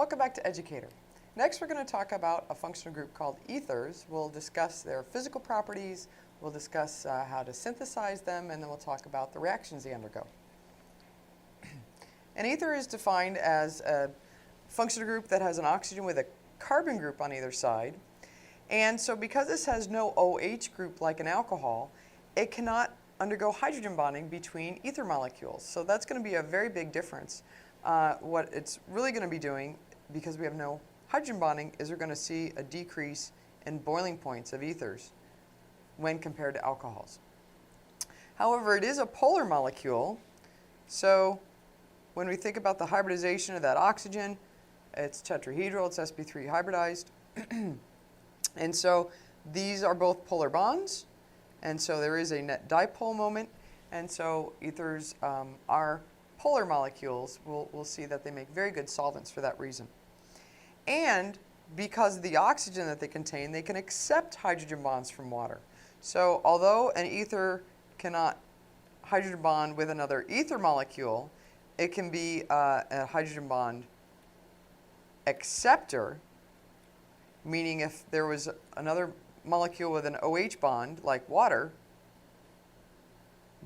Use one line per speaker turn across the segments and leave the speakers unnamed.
Welcome back to Educator. Next we're going to talk about a functional group called ethers. We'll discuss their physical properties, we'll discuss how to synthesize them, and then we'll talk about the reactions they undergo. An ether is defined as a functional group that has an oxygen with a carbon group on either side. And so because this has no OH group like an alcohol, it cannot undergo hydrogen bonding between ether molecules. So that's going to be a very big difference. What it's really going to be doing, because we have no hydrogen bonding, is we're going to see a decrease in boiling points of ethers when compared to alcohols. However, it is a polar molecule, so when we think about the hybridization of that oxygen, it's tetrahedral, it's sp3 hybridized. And so these are both polar bonds, and so there is a net dipole moment, and so ethers are polar molecules. We'll see that they make very good solvents for that reason. And because of the oxygen that they contain, they can accept hydrogen bonds from water. So although an ether cannot hydrogen bond with another ether molecule, it can be a hydrogen bond acceptor, meaning if there was another molecule with an OH bond, like water,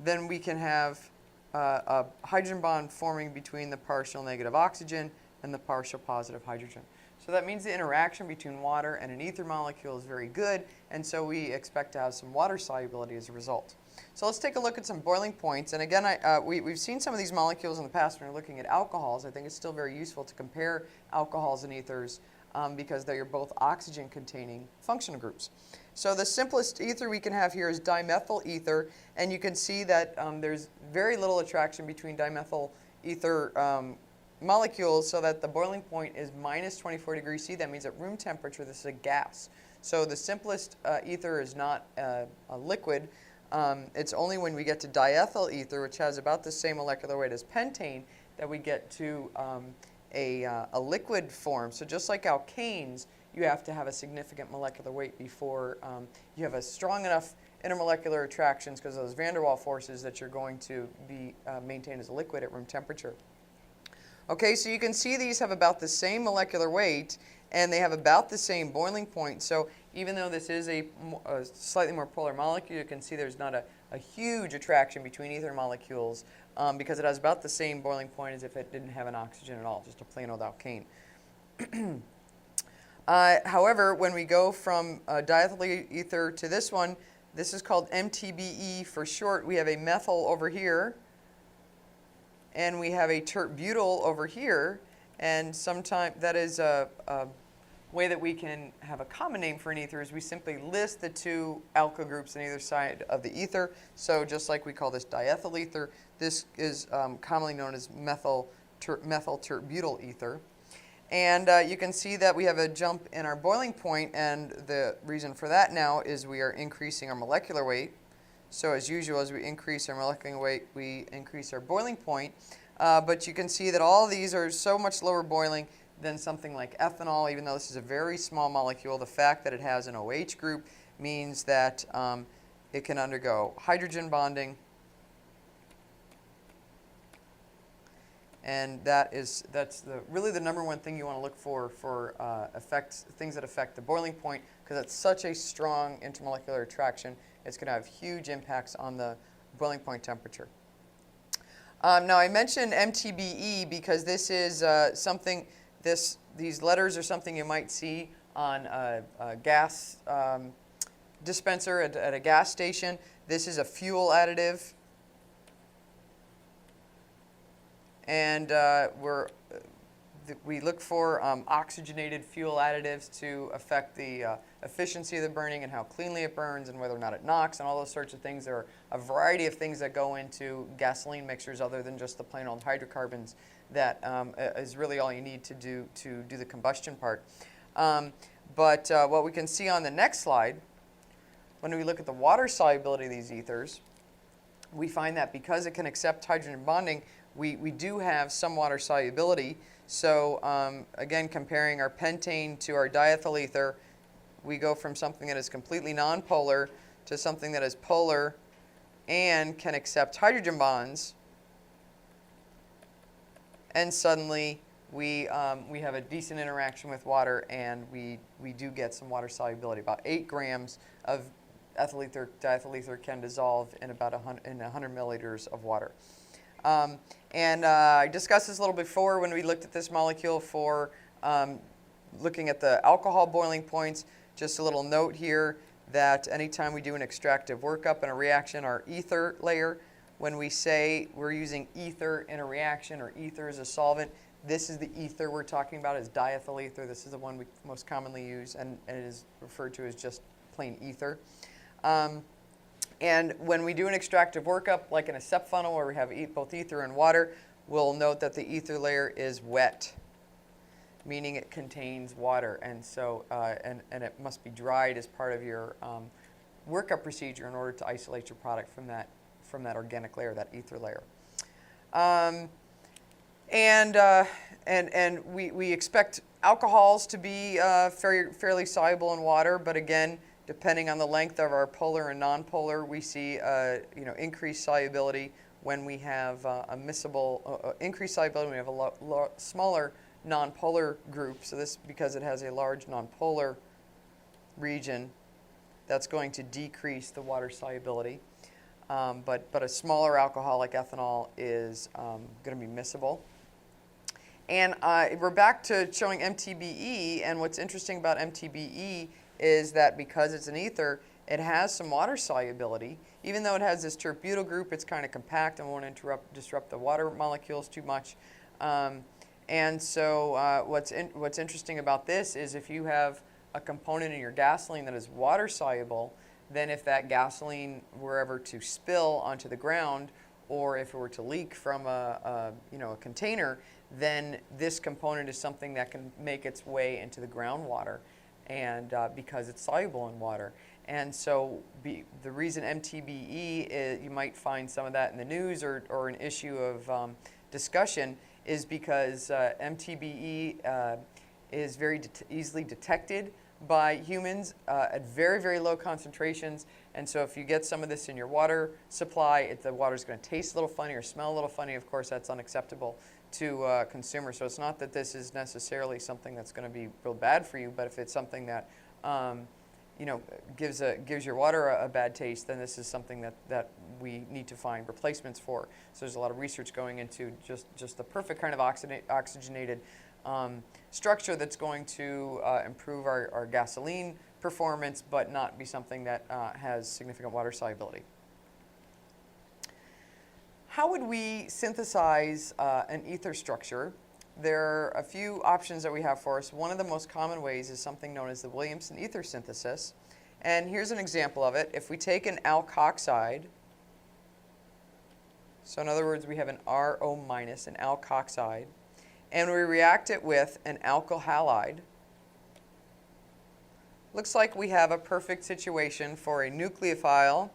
then we can have a hydrogen bond forming between the partial negative oxygen and the partial positive hydrogen. So that means the interaction between water and an ether molecule is very good, and so we expect to have some water solubility as a result. So let's take a look at some boiling points. And again, we've seen some of these molecules in the past when we're looking at alcohols. I think it's still very useful to compare alcohols and ethers because they're both oxygen-containing functional groups. So the simplest ether we can have here is dimethyl ether, and you can see that there's very little attraction between dimethyl ether molecules, so that the boiling point is minus 24 degrees C. That means at room temperature this is a gas. So the simplest ether is not a liquid. It's only when we get to diethyl ether, which has about the same molecular weight as pentane, that we get to a liquid form. So just like alkanes, you have to have a significant molecular weight before you have a strong enough intermolecular attractions, because of those van der Waals forces, that you're going to be maintained as a liquid at room temperature. Okay, so you can see these have about the same molecular weight, and they have about the same boiling point. So even though this is a slightly more polar molecule, you can see there's not a huge attraction between ether molecules because it has about the same boiling point as if it didn't have an oxygen at all, just a plain old alkane. However, when we go from diethyl ether to this one, this is called MTBE for short. We have a methyl over here, and we have a tert-butyl over here, and sometimes that is a way that we can have a common name for an ether is we simply list the two alkyl groups on either side of the ether. So just like we call this diethyl ether, this is commonly known as methyl tert-butyl ether. And you can see that we have a jump in our boiling point, and the reason for that now is we are increasing our molecular weight. So as usual, as we increase our molecular weight, we increase our boiling point. But you can see that all these are so much lower boiling than something like ethanol, even though this is a very small molecule. The fact that it has an OH group means that it can undergo hydrogen bonding. And that's really the number one thing you want to look for things that affect the boiling point, because it's such a strong intermolecular attraction. It's going to have huge impacts on the boiling point temperature. Now I mentioned MTBE because this is something. These letters are something you might see on a gas dispenser at a gas station. This is a fuel additive. And we look for oxygenated fuel additives to affect the efficiency of the burning and how cleanly it burns and whether or not it knocks and all those sorts of things. There are a variety of things that go into gasoline mixtures other than just the plain old hydrocarbons that is really all you need to do the combustion part. But what we can see on the next slide, when we look at the water solubility of these ethers, we find that because it can accept hydrogen bonding, we do have some water solubility. So again, comparing our pentane to our diethyl ether, we go from something that is completely nonpolar to something that is polar and can accept hydrogen bonds. And suddenly we have a decent interaction with water, and we do get some water solubility. About 8 grams of ethyl ether, diethyl ether can dissolve in about 100 milliliters of water. I discussed this a little before when we looked at this molecule for looking at the alcohol boiling points. Just a little note here that anytime we do an extractive workup in a reaction, our ether layer, when we say we're using ether in a reaction or ether as a solvent, this is the ether we're talking about is diethyl ether. This is the one we most commonly use, and it is referred to as just plain ether. And when we do an extractive workup, like in a SEP funnel where we have both ether and water, we'll note that the ether layer is wet, meaning it contains water, and so and it must be dried as part of your workup procedure in order to isolate your product from that organic layer, that ether layer. And we expect alcohols to be fairly soluble in water, but again, depending on the length of our polar and nonpolar, we see increased solubility when we have increased solubility when we have a smaller nonpolar group. So this, because it has a large nonpolar region, that's going to decrease the water solubility. But a smaller alcohol like ethanol is going to be miscible. And we're back to showing MTBE, and what's interesting about MTBE is that because it's an ether, it has some water solubility. Even though it has this tert-butyl group, it's kind of compact and won't disrupt the water molecules too much. And so what's interesting about this is if you have a component in your gasoline that is water soluble, then if that gasoline were ever to spill onto the ground, or if it were to leak from a container, then this component is something that can make its way into the groundwater, and because it's soluble in water. And so the reason MTBE is, you might find some of that in the news or an issue of discussion, is because MTBE is very easily detected by humans at very, very low concentrations. And so if you get some of this in your water supply, the water's going to taste a little funny or smell a little funny. Of course, that's unacceptable to consumers. So it's not that this is necessarily something that's going to be real bad for you, but if it's something that gives your water a bad taste, then this is something that we need to find replacements for. So there's a lot of research going into just the perfect kind of oxygenated structure that's going to improve our gasoline performance, but not be something that has significant water solubility. How would we synthesize an ether structure? There are a few options that we have for us. One of the most common ways is something known as the Williamson ether synthesis. And here's an example of it. If we take an alkoxide, so in other words, we have an RO minus, an alkoxide, and we react it with an alkyl halide, looks like we have a perfect situation for a nucleophile,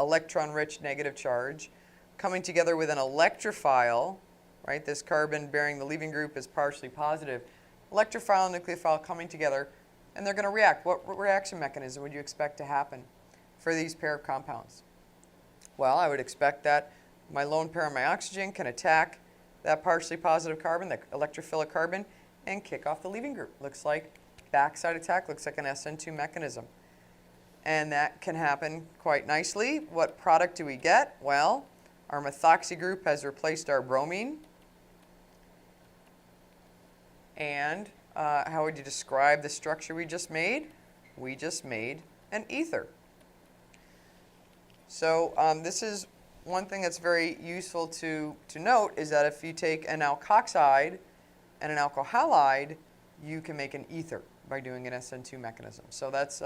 electron-rich negative charge, coming together with an electrophile, right? This carbon bearing the leaving group is partially positive. Electrophile and nucleophile coming together, and they're going to react. What reaction mechanism would you expect to happen for these pair of compounds? Well, I would expect that my lone pair of my oxygen can attack that partially positive carbon, the electrophilic carbon, and kick off the leaving group. Looks like backside attack, looks like an SN2 mechanism. And that can happen quite nicely. What product do we get? Well, our methoxy group has replaced our bromine. And how would you describe the structure we just made? We just made an ether. So this is one thing that's very useful to note, is that if you take an alkoxide and an alkyl halide, you can make an ether by doing an SN2 mechanism. So that's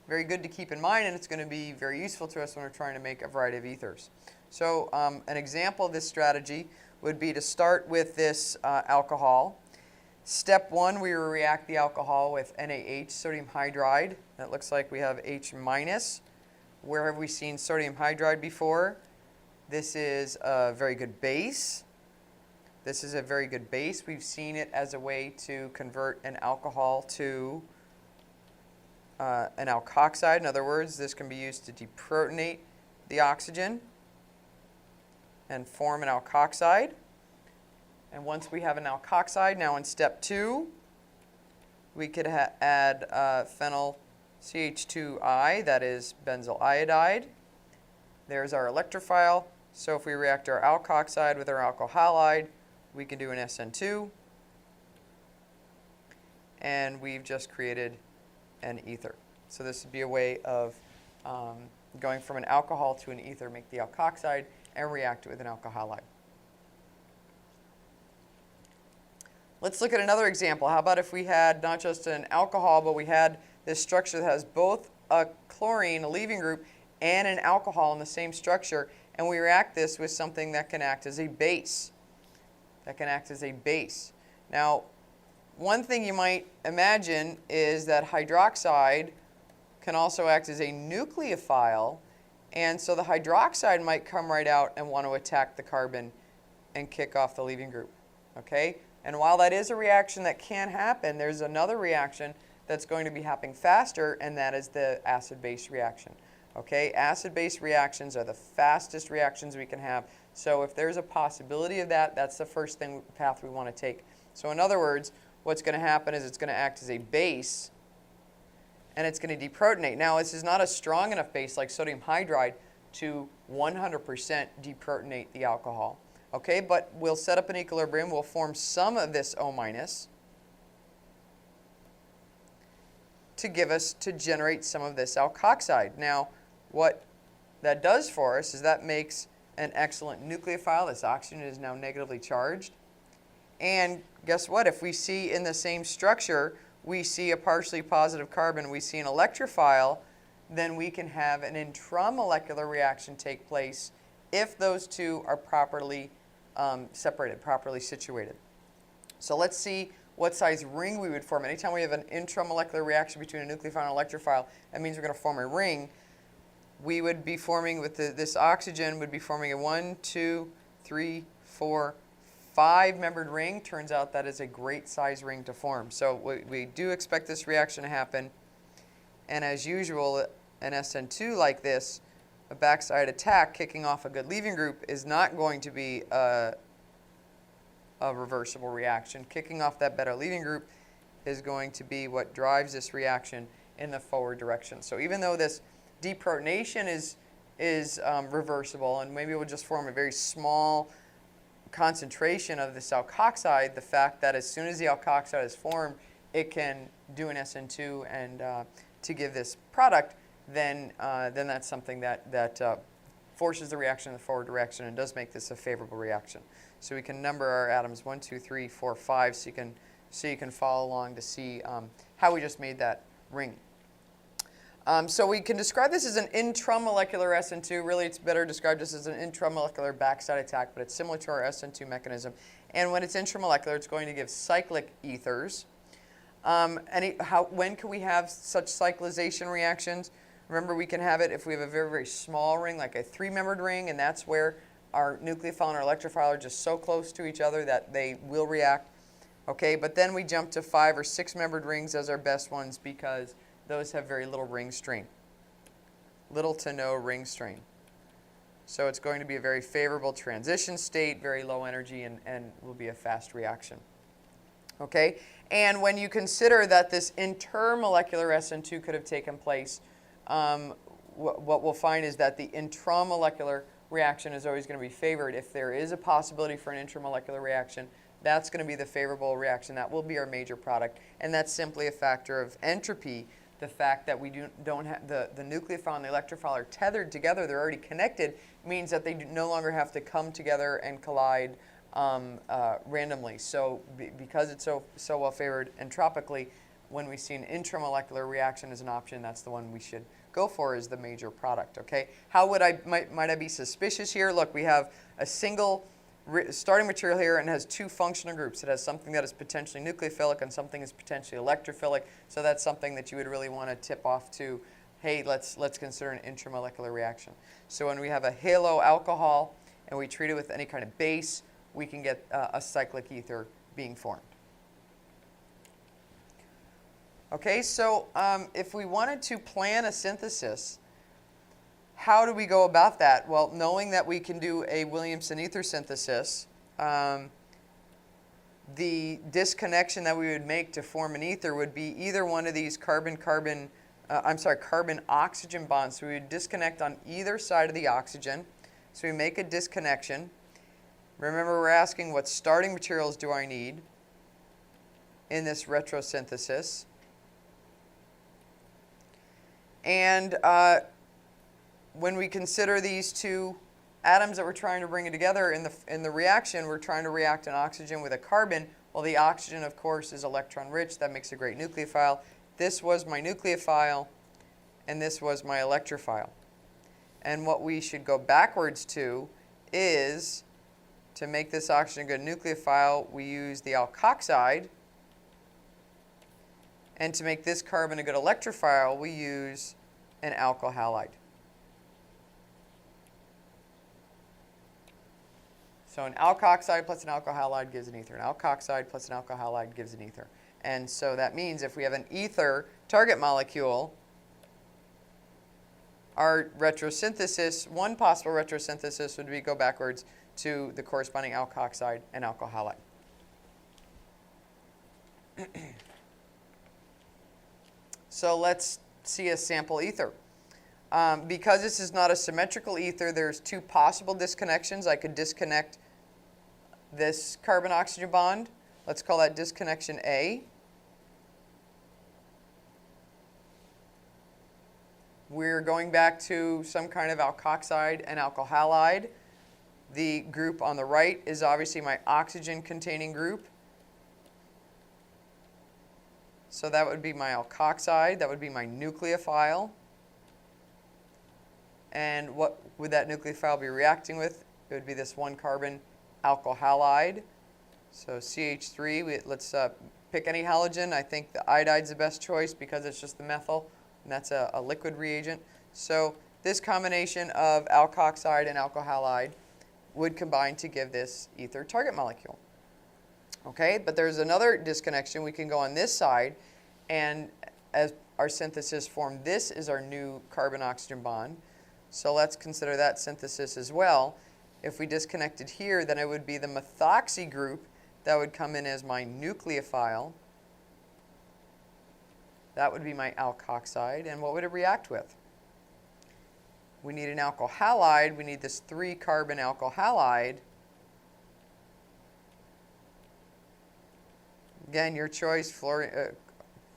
very good to keep in mind, and it's going to be very useful to us when we're trying to make a variety of ethers. So an example of this strategy would be to start with this alcohol. Step one, we will react the alcohol with NaH, sodium hydride. That looks like we have H minus. Where have we seen sodium hydride before? This is a very good base. This is a very good base. We've seen it as a way to convert an alcohol to an alkoxide. In other words, this can be used to deprotonate the oxygen and form an alkoxide. And once we have an alkoxide, now in step 2, we could add phenyl CH2I, that is benzyl iodide. There's our electrophile. So if we react our alkoxide with our alkyl halide, we can do an SN2. And we've just created an ether. So this would be a way of going from an alcohol to an ether, make the alkoxide, and react it with an alkyl halide. Let's look at another example. How about if we had not just an alcohol, but we had this structure that has both a chlorine, a leaving group, and an alcohol in the same structure, and we react this with something that can act as a base. Now, one thing you might imagine is that hydroxide can also act as a nucleophile, and so the hydroxide might come right out and want to attack the carbon and kick off the leaving group. Okay? And while that is a reaction that can happen, there's another reaction that's going to be happening faster, and that is the acid-base reaction. Okay? Acid-base reactions are the fastest reactions we can have. So if there's a possibility of that, that's the first path we want to take. So in other words, what's going to happen is it's going to act as a base, and it's going to deprotonate. Now, this is not a strong enough base like sodium hydride to 100% deprotonate the alcohol. Okay, but we'll set up an equilibrium. We'll form some of this O- to generate some of this alkoxide. Now, what that does for us is that makes an excellent nucleophile. This oxygen is now negatively charged. And guess what? If we see in the same structure, we see a partially positive carbon, we see an electrophile, then we can have an intramolecular reaction take place if those two are properly separated, properly situated. So let's see what size ring we would form. Anytime we have an intramolecular reaction between a nucleophile and electrophile, that means we're going to form a ring. We would be forming with this oxygen would be forming a 1, 2, 3, 4, 5-membered ring. Turns out that is a great size ring to form. So we do expect this reaction to happen. And as usual, an SN2 like this, a backside attack kicking off a good leaving group, is not going to be a reversible reaction. Kicking off that better leaving group is going to be what drives this reaction in the forward direction. So even though this deprotonation is reversible, and maybe we'll just form a very small concentration of this alkoxide, the fact that as soon as the alkoxide is formed, it can do an SN2 and to give this product, then that's something that forces the reaction in the forward direction and does make this a favorable reaction. So we can number our atoms 1, 2, 3, 4, 5, so you can follow along to see how we just made that ring. So we can describe this as an intramolecular SN2. Really, it's better described just as an intramolecular backside attack, but it's similar to our SN2 mechanism. And when it's intramolecular, it's going to give cyclic ethers. When can we have such cyclization reactions? Remember, we can have it if we have a very, very small ring, like a 3-membered ring, and that's where our nucleophile and our electrophile are just so close to each other that they will react. Okay, but then we jump to 5 or 6-membered rings as our best ones because those have very little ring strain. Little to no ring strain. So it's going to be a very favorable transition state, very low energy, and will be a fast reaction. Okay, and when you consider that this intermolecular SN2 could have taken place, what we'll find is that the intramolecular reaction is always going to be favored. If there is a possibility for an intramolecular reaction, that's going to be the favorable reaction. That will be our major product, and that's simply a factor of entropy. The fact that we don't have the nucleophile and the electrophile are tethered together, they're already connected, means that they no longer have to come together and collide randomly. So because it's so well favored entropically, when we see an intramolecular reaction as an option, that's the one we should go for as the major product. Okay, how would might I be suspicious here? Look, we have a single starting material here and has 2 functional groups. It has something that is potentially nucleophilic and something is potentially electrophilic. So that's something that you would really want to tip off to, hey, let's consider an intramolecular reaction. So when we have a halo alcohol and we treat it with any kind of base, we can get a cyclic ether being formed. Okay, so if we wanted to plan a synthesis, how do we go about that? Well, knowing that we can do a Williamson ether synthesis, the disconnection that we would make to form an ether would be either one of these carbon-oxygen bonds. So we would disconnect on either side of the oxygen. So we make a disconnection. Remember, we're asking what starting materials do I need in this retrosynthesis. And when we consider these two atoms that we're trying to bring together in the reaction, we're trying to react an oxygen with a carbon. Well, the oxygen, of course, is electron rich. That makes a great nucleophile. This was my nucleophile, and this was my electrophile. And what we should go backwards to is, to make this oxygen a good nucleophile, we use the alkoxide. And to make this carbon a good electrophile, we use an alkyl halide. So an alkoxide plus an alkyl halide gives an ether. An alkoxide plus an alkyl halide gives an ether. And so that means if we have an ether target molecule, our retrosynthesis, one possible retrosynthesis would be go backwards to the corresponding alkoxide and alkyl halide. So let's see a sample ether. Because this is not a symmetrical ether, there's two possible disconnections. I could disconnect this carbon-oxygen bond. Let's call that disconnection A. We're going back to some kind of alkoxide and alkyl halide. The group on the right is obviously my oxygen-containing group. So that would be my alkoxide. That would be my nucleophile. And what would that nucleophile be reacting with? It would be this one carbon alkyl halide. So CH3, let's pick any halogen. I think the iodide's the best choice because it's just the methyl, and that's a liquid reagent. So this combination of alkoxide and alkyl halide would combine to give this ether target molecule. Okay, but there's another disconnection. We can go on this side, and as our synthesis formed, this is our new carbon-oxygen bond. So let's consider that synthesis as well. If we disconnected here, then it would be the methoxy group that would come in as my nucleophile. That would be my alkoxide. And what would it react with? We need an alkyl halide. We need this 3-carbon alkyl halide. Again, your choice,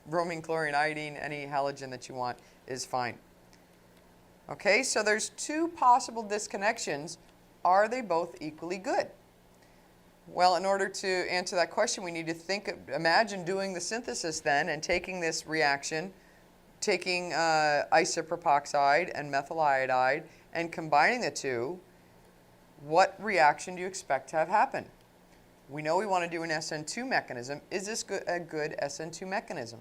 bromine, chlorine, iodine, any halogen that you want is fine. Okay, so there's two possible disconnections. Are they both equally good? Well, in order to answer that question, we need to imagine doing the synthesis then and taking this reaction, taking isopropoxide and methyl iodide and combining the two. What reaction do you expect to have happen? We know we want to do an SN2 mechanism. Is this a good SN2 mechanism?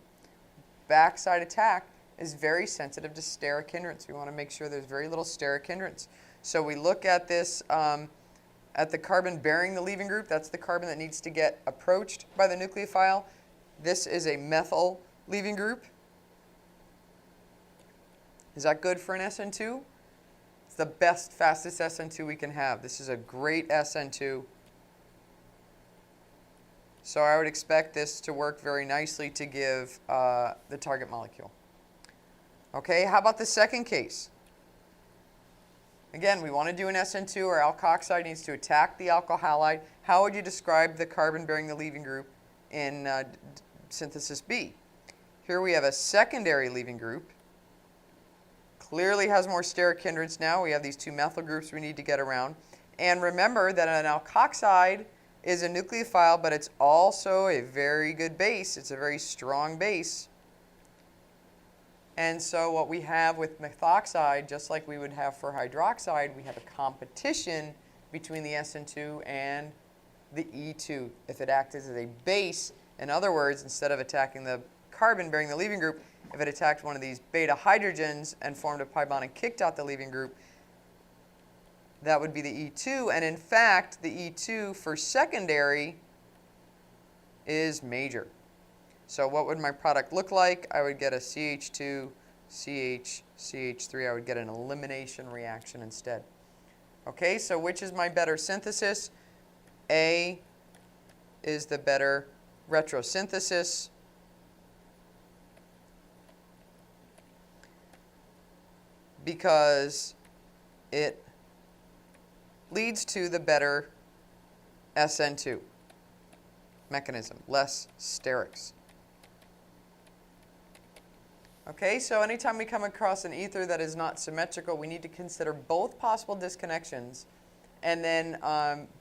Backside attack is very sensitive to steric hindrance. We want to make sure there's very little steric hindrance. So we look at this, at the carbon bearing the leaving group. That's the carbon that needs to get approached by the nucleophile. This is a methyl leaving group. Is that good for an SN2? It's the best, fastest SN2 we can have. This is a great SN2. So I would expect this to work very nicely to give the target molecule. Okay, how about the second case? Again, we want to do an SN2. Our alkoxide needs to attack the alkyl halide. How would you describe the carbon bearing the leaving group in synthesis B? Here we have a secondary leaving group. Clearly has more steric hindrance now. We have these two methyl groups we need to get around. And remember that an alkoxide is a nucleophile, but it's also a very good base. It's a very strong base. And so what we have with methoxide, just like we would have for hydroxide, we have a competition between the SN2 and the E2. If it acts as a base, in other words, instead of attacking the carbon bearing the leaving group, if it attacked one of these beta hydrogens and formed a pi bond and kicked out the leaving group, that would be the E2. And in fact, the E2 for secondary is major. So what would my product look like? I would get a CH2, CH, CH3. I would get an elimination reaction instead. Okay, so which is my better synthesis? A is the better retrosynthesis. Because it leads to the better SN2 mechanism, less sterics. Okay, so anytime we come across an ether that is not symmetrical, we need to consider both possible disconnections and then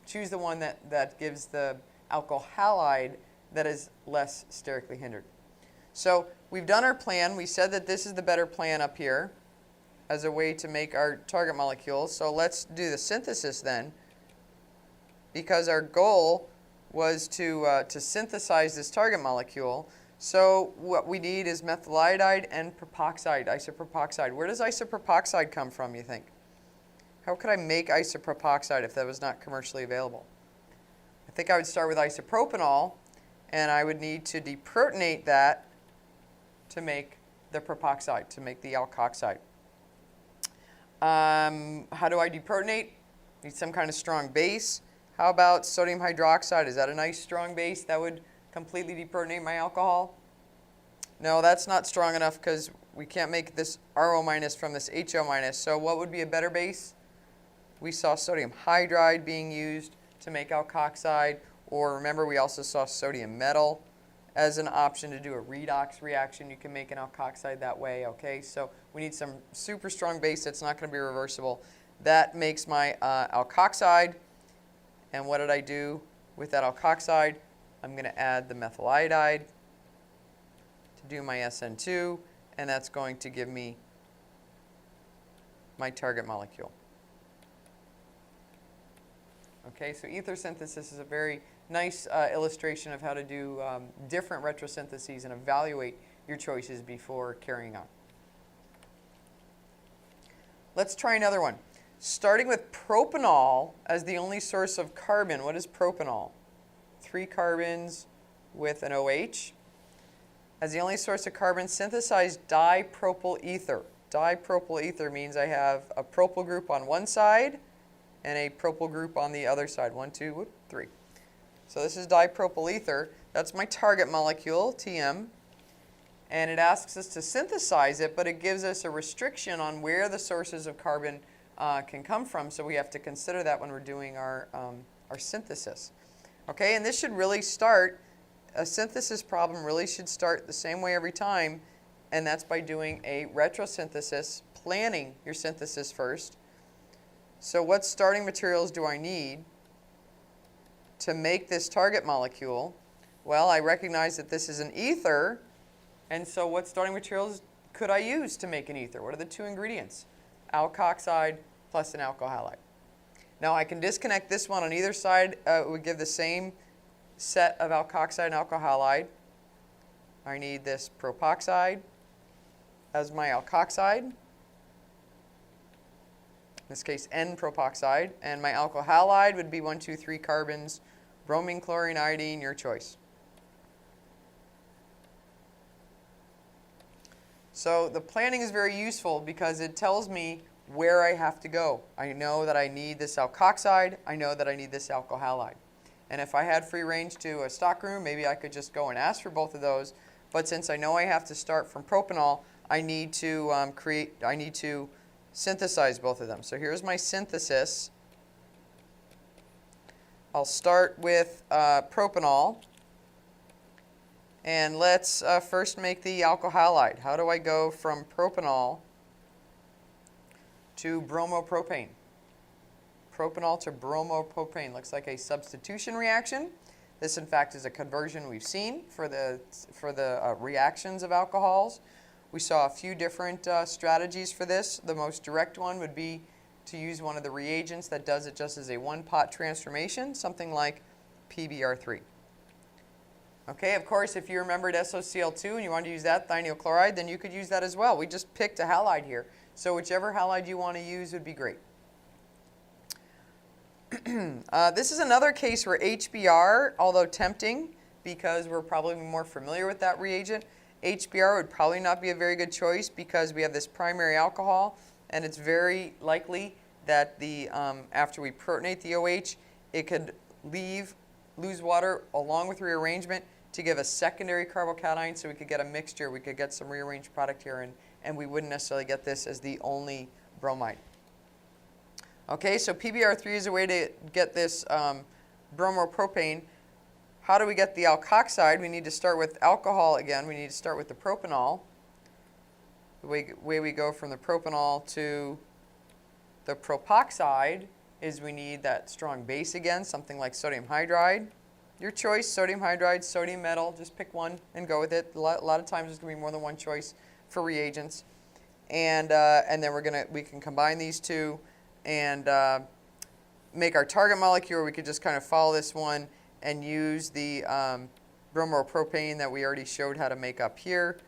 choose the one that gives the alkyl halide that is less sterically hindered. So we've done our plan. We said that this is the better plan up here as a way to make our target molecule. So let's do the synthesis then, because our goal was to synthesize this target molecule. So what we need is methyl iodide and propoxide, isopropoxide. Where does isopropoxide come from, you think? How could I make isopropoxide if that was not commercially available? I think I would start with isopropanol, and I would need to deprotonate that to make the propoxide, to make the alkoxide. How do I deprotonate? Need some kind of strong base. How about sodium hydroxide? Is that a nice strong base that would completely deprotonate my alcohol? No, that's not strong enough because we can't make this RO minus from this HO minus. So what would be a better base? We saw sodium hydride being used to make alkoxide, or remember we also saw sodium metal as an option to do a redox reaction. You can make an alkoxide that way, okay? So we need some super strong base that's not going to be reversible. That makes my alkoxide. And what did I do with that alkoxide? I'm going to add the methyl iodide to do my SN2, and that's going to give me my target molecule. Okay, so ether synthesis is a very nice illustration of how to do different retrosyntheses and evaluate your choices before carrying on. Let's try another one. Starting with propanol as the only source of carbon. What is propanol? 3 carbons with an OH. As the only source of carbon, synthesize dipropyl ether. Dipropyl ether means I have a propyl group on one side and a propyl group on the other side. 1, 2, 3. So this is dipropyl ether. That's my target molecule, TM. And it asks us to synthesize it, but it gives us a restriction on where the sources of carbon can come from. So we have to consider that when we're doing our synthesis. Okay, and this should really start, a synthesis problem really should start the same way every time, and that's by doing a retrosynthesis, planning your synthesis first. So what starting materials do I need to make this target molecule? Well, I recognize that this is an ether, and so what starting materials could I use to make an ether? What are the 2 ingredients? Alkoxide plus an alkyl halide. Now I can disconnect this one on either side. It would give the same set of alkoxide and alkyl halide. I need this propoxide as my alkoxide. In this case, N-propoxide. And my alkyl halide would be 1, 2, 3 carbons, bromine, chlorine, iodine, your choice. So the planning is very useful because it tells me where I have to go. I know that I need this alkoxide. I know that I need this alkyl halide. And if I had free range to a stockroom, maybe I could just go and ask for both of those. But since I know I have to start from propanol, I need to synthesize both of them. So here's my synthesis. I'll start with propanol. And let's first make the alkyl halide. How do I go from propanol to bromopropane? Propanol to bromopropane looks like a substitution reaction. This, in fact, is a conversion we've seen for the reactions of alcohols. We saw a few different strategies for this. The most direct one would be to use one of the reagents that does it just as a one-pot transformation, something like PBr3. Okay, of course, if you remembered SOCl2 and you wanted to use that thionyl chloride, then you could use that as well. We just picked a halide here. So whichever halide you want to use would be great. This is another case where HBr, although tempting, because we're probably more familiar with that reagent, HBr would probably not be a very good choice because we have this primary alcohol, and it's very likely that after we protonate the OH, it could leave lose water along with rearrangement to give a secondary carbocation so we could get a mixture, we could get some rearranged product here, and we wouldn't necessarily get this as the only bromide. Okay, so PBr3 is a way to get this bromopropane. How do we get the alkoxide? We need to start with alcohol again. We need to start with the propanol. The way we go from the propanol to the propoxide is we need that strong base again, something like sodium hydride. Your choice, sodium hydride, sodium metal, just pick one and go with it. A lot of times there's going to be more than one choice for reagents. And then we can combine these two and make our target molecule. We could just kind of follow this one and use the bromopropane that we already showed how to make up here.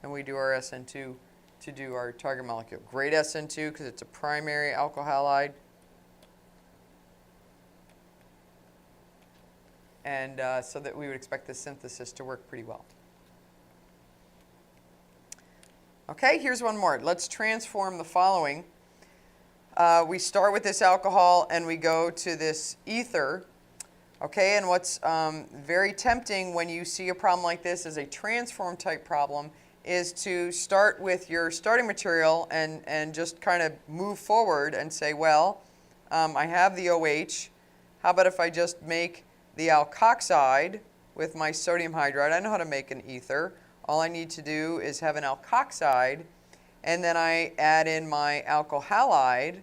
And we do our SN2 to do our target molecule. Great SN2 because it's a primary alkyl halide. And so that we would expect the synthesis to work pretty well. Okay, here's one more. Let's transform the following. We start with this alcohol and we go to this ether. Okay, and what's very tempting when you see a problem like this as a transform type problem is to start with your starting material and just kind of move forward and say, well, I have the OH. How about if I just make the alkoxide with my sodium hydride? I know how to make an ether. All I need to do is have an alkoxide, and then I add in my alkyl halide.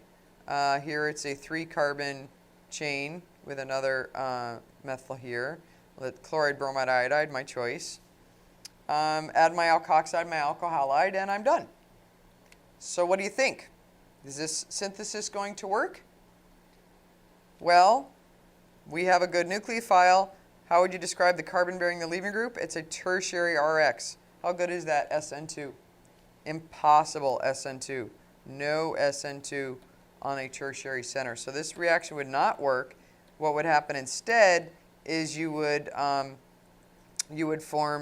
Here it's a 3-carbon chain with another methyl here. With chloride, bromide, iodide, my choice. Add my alkoxide, my alkyl halide, and I'm done. So what do you think? Is this synthesis going to work? Well, we have a good nucleophile. How would you describe the carbon bearing the leaving group? It's a tertiary RX. How good is that SN2? Impossible SN2. No SN2 on a tertiary center. So this reaction would not work. What would happen instead is you would form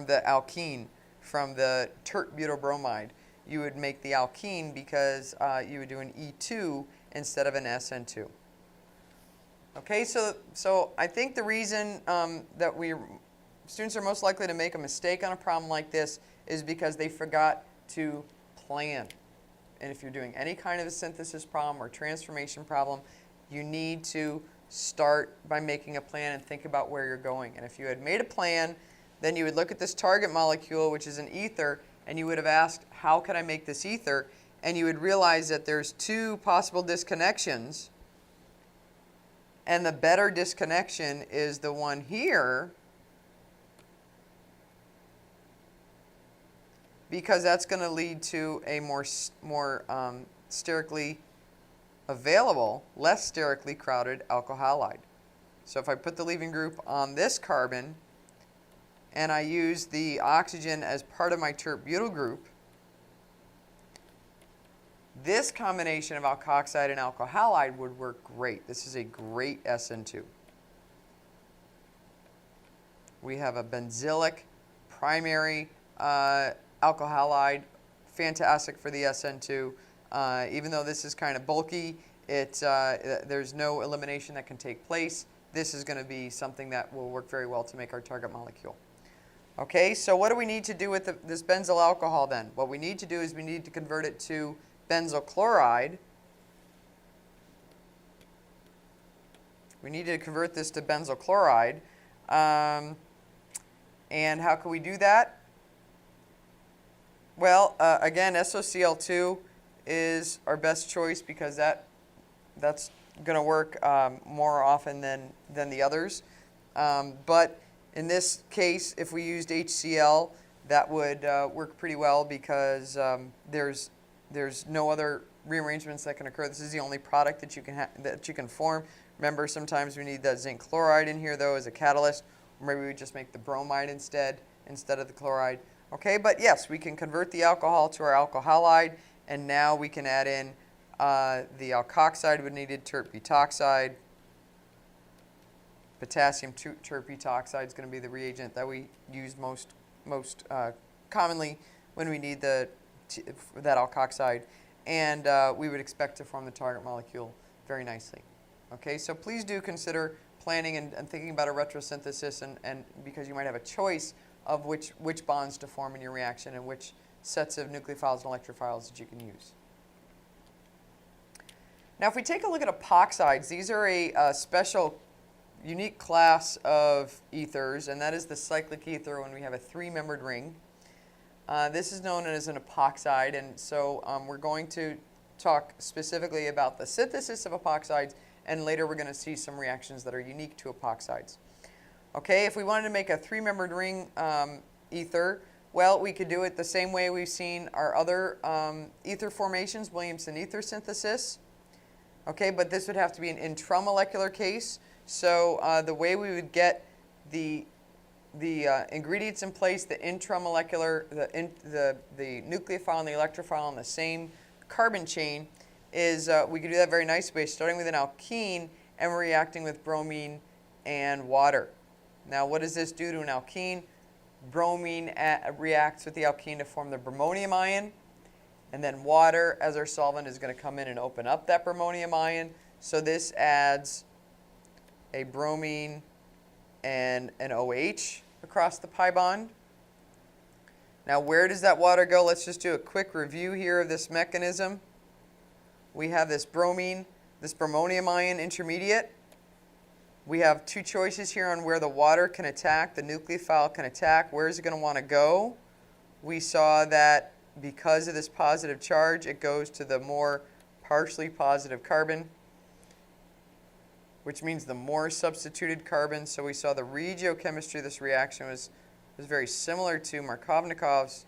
the alkene from the tert-butyl-bromide. You would make the alkene because you would do an E2 instead of an SN2. Okay, so I think the reason that students are most likely to make a mistake on a problem like this is because they forgot to plan. And if you're doing any kind of a synthesis problem or transformation problem, you need to start by making a plan and think about where you're going. And if you had made a plan, then you would look at this target molecule, which is an ether, and you would have asked, how can I make this ether? And you would realize that there's 2 possible disconnections. And the better disconnection is the one here, because that's going to lead to a more sterically available, less sterically crowded alkyl halide. So if I put the leaving group on this carbon and I use the oxygen as part of my tert-butyl group, this combination of alkoxide and alkyl halide would work great. This is a great SN2. We have a benzylic primary alkyl halide, fantastic for the SN2. Even though this is kind of bulky, there's no elimination that can take place. This is going to be something that will work very well to make our target molecule. Okay, so what do we need to do with this benzyl alcohol then? What we need to do is we need to convert it to benzyl chloride. We need to convert this to benzyl chloride. And how can we do that? Well, again, SOCl2 is our best choice because that's going to work more often than the others. But in this case, if we used HCl, that would work pretty well because there's no other rearrangements that can occur. This is the only product that you can form. Remember, sometimes we need that zinc chloride in here, though, as a catalyst. Or maybe we just make the bromide instead of the chloride. Okay, but yes, we can convert the alcohol to our alkyl halide, and now we can add in the alkoxide we needed, tert-butoxide. Potassium tert-butoxide is going to be the reagent that we use most commonly when we need that alkoxide, and we would expect to form the target molecule very nicely. Okay, so please do consider planning and thinking about a retrosynthesis, and because you might have a choice of which bonds to form in your reaction and which sets of nucleophiles and electrophiles that you can use. Now, if we take a look at epoxides, these are a special, unique class of ethers, and that is the cyclic ether when we have a three-membered ring. This is known as an epoxide, and so we're going to talk specifically about the synthesis of epoxides, and later we're going to see some reactions that are unique to epoxides. Okay, if we wanted to make a three-membered ring ether, well, we could do it the same way we've seen our other ether formations, Williamson ether synthesis. Okay, but this would have to be an intramolecular case. So the way we would get the ingredients in place, the intramolecular, the nucleophile and the electrophile on the same carbon chain, is we could do that very nicely, starting with an alkene and we're reacting with bromine and water. Now, what does this do to an alkene? Bromine reacts with the alkene to form the bromonium ion, and then water as our solvent is going to come in and open up that bromonium ion. So this adds a bromine and an OH across the pi bond. Now, where does that water go? Let's just do a quick review here of this mechanism. We have this bromine, this bromonium ion intermediate. We have two choices here on where the water can attack, the nucleophile can attack. Where is it going to want to go? We saw that because of this positive charge, it goes to the more partially positive carbon, which means the more substituted carbon. So we saw the regiochemistry of this reaction was very similar to Markovnikov's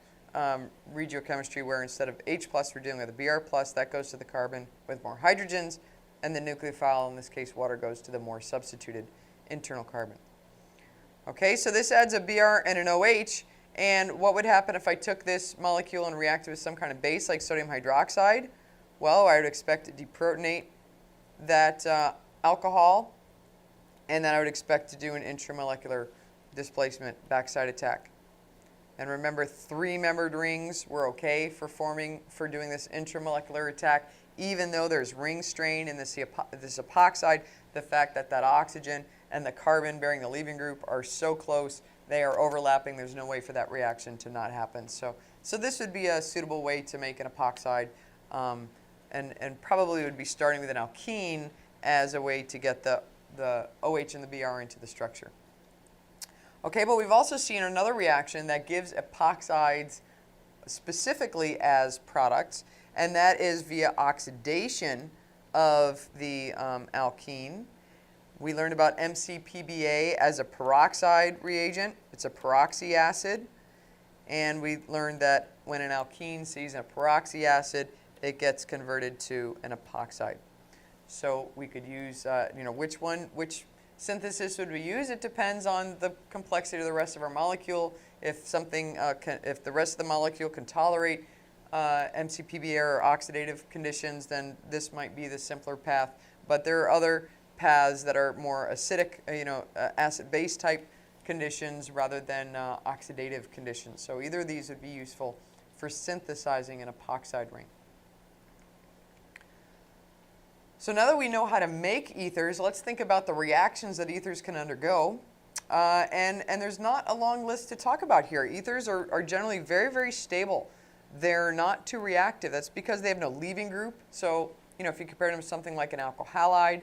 regiochemistry, where instead of H+, we're dealing with a Br+, that goes to the carbon with more hydrogens, and the nucleophile, in this case water, goes to the more substituted internal carbon. Okay, so this adds a Br and an OH, and what would happen if I took this molecule and reacted with some kind of base like sodium hydroxide? Well, I would expect to deprotonate that alcohol, and then I would expect to do an intramolecular displacement backside attack. And remember, three-membered rings were okay for doing this intramolecular attack, even though there's ring strain in this epoxide. The fact that that oxygen and the carbon bearing the leaving group are so close, they are overlapping, there's no way for that reaction to not happen. So this would be a suitable way to make an epoxide, and probably would be starting with an alkene as a way to get the OH and the Br into the structure. Okay, but we've also seen another reaction that gives epoxides specifically as products, and that is via oxidation of the alkene. We learned about MCPBA as a peroxide reagent. It's a peroxy acid. And we learned that when an alkene sees a peroxy acid, it gets converted to an epoxide. So we could use, which synthesis would we use? It depends on the complexity of the rest of our molecule. If if the rest of the molecule can tolerate MCPBA or oxidative conditions, then this might be the simpler path. But there are other paths that are more acidic, acid-base type conditions rather than oxidative conditions. So either of these would be useful for synthesizing an epoxide ring. So now that we know how to make ethers, let's think about the reactions that ethers can undergo. And there's not a long list to talk about here. Ethers are generally very, very stable. They're not too reactive. That's because they have no leaving group. So, if you compare them to something like an alkyl halide,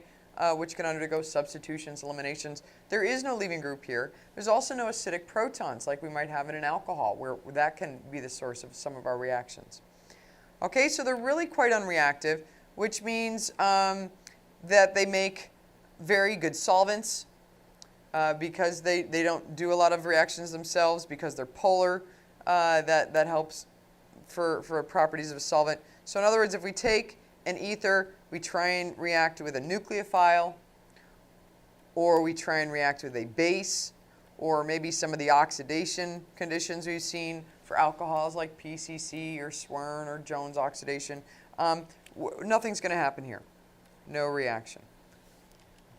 which can undergo substitutions, eliminations, there is no leaving group here. There's also no acidic protons like we might have in an alcohol, where that can be the source of some of our reactions. Okay, so they're really quite unreactive, which means that they make very good solvents because they don't do a lot of reactions themselves, because they're polar. That helps for properties of a solvent. So in other words, if we take an ether, we try and react with a nucleophile, or we try and react with a base, or maybe some of the oxidation conditions we've seen for alcohols like PCC or Swern or Jones oxidation. Nothing's going to happen here. No reaction.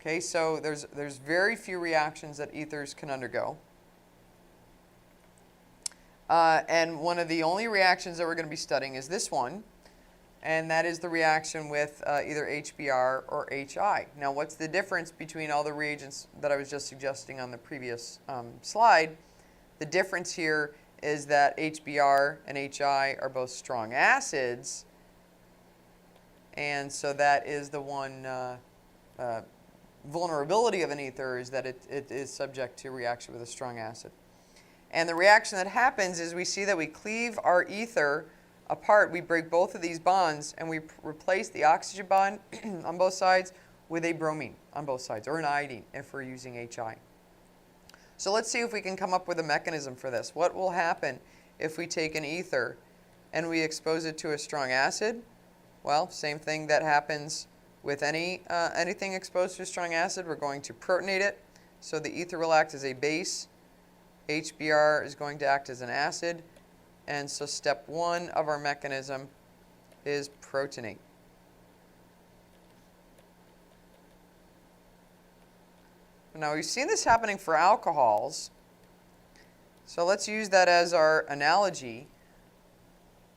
Okay, so there's very few reactions that ethers can undergo. And one of the only reactions that we're going to be studying is this one. and that is the reaction with either HBr or HI. Now, what's the difference between all the reagents that I was just suggesting on the previous slide? The difference here is that HBr and HI are both strong acids, and so that is the one vulnerability of an ether, is that it is subject to reaction with a strong acid. And the reaction that happens is we see that we cleave our ether apart. We break both of these bonds, and we replace the oxygen bond on both sides with a bromine on both sides, or an iodine if we're using HI. So let's see if we can come up with a mechanism for this. What will happen if we take an ether and we expose it to a strong acid? Well, same thing that happens with anything exposed to a strong acid. We're going to protonate it. So the ether will act as a base. HBr is going to act as an acid. And so step one of our mechanism is protonate. Now, we've seen this happening for alcohols, so let's use that as our analogy.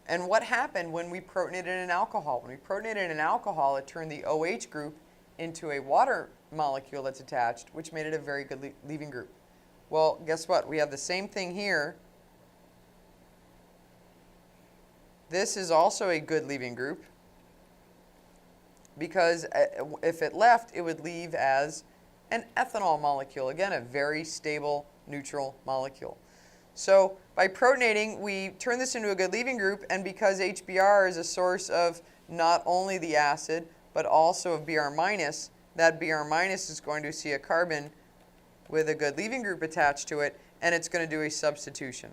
And what happened when we protonated an alcohol? When we protonated an alcohol, it turned the OH group into a water molecule that's attached, which made it a very good leaving group. Well, guess what? We have the same thing here. This is also a good leaving group, because if it left, it would leave as an ethanol molecule. Again, a very stable neutral molecule. So by protonating, we turn this into a good leaving group, and because HBr is a source of not only the acid, but also of Br minus, that Br minus is going to see a carbon with a good leaving group attached to it, and it's going to do a substitution.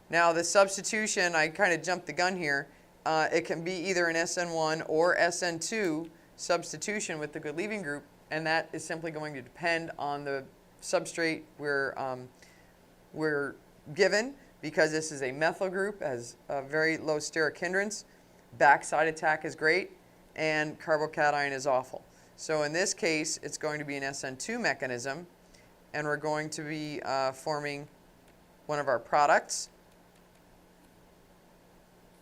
Now, the substitution, I kind of jumped the gun here. It can be either an SN1 or SN2 substitution with the good leaving group, and that is simply going to depend on the substrate we're given. Because this is a methyl group, has a very low steric hindrance, backside attack is great, and carbocation is awful. So in this case, it's going to be an SN2 mechanism, and we're going to be forming one of our products.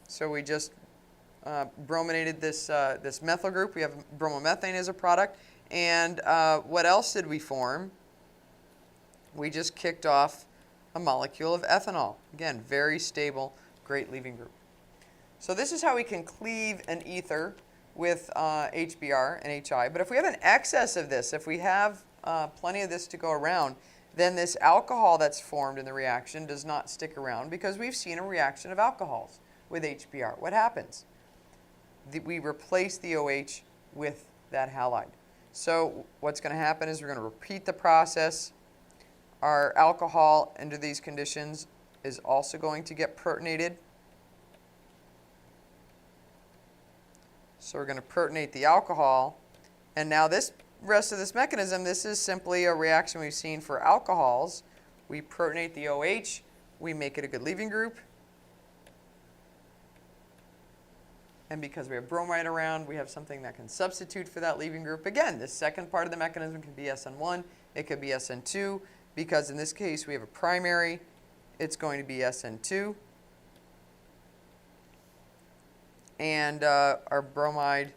So we just brominated this methyl group. We have bromomethane as a product. And what else did we form? We just kicked off a molecule of ethanol. Again, very stable, great leaving group. So this is how we can cleave an ether with HBr and HI. But if we have an excess of this, if we have plenty of this to go around, then this alcohol that's formed in the reaction does not stick around, because we've seen a reaction of alcohols with HBr. What happens? We replace the OH with that halide. So what's going to happen is we're going to repeat the process. Our alcohol under these conditions is also going to get protonated. So we're going to protonate the alcohol. And now this rest of this mechanism, this is simply a reaction we've seen for alcohols. We protonate the OH. We make it a good leaving group. And because we have bromide around, we have something that can substitute for that leaving group. Again, the second part of the mechanism can be SN1. It could be SN2. Because in this case, we have a primary. It's going to be SN2. And our bromide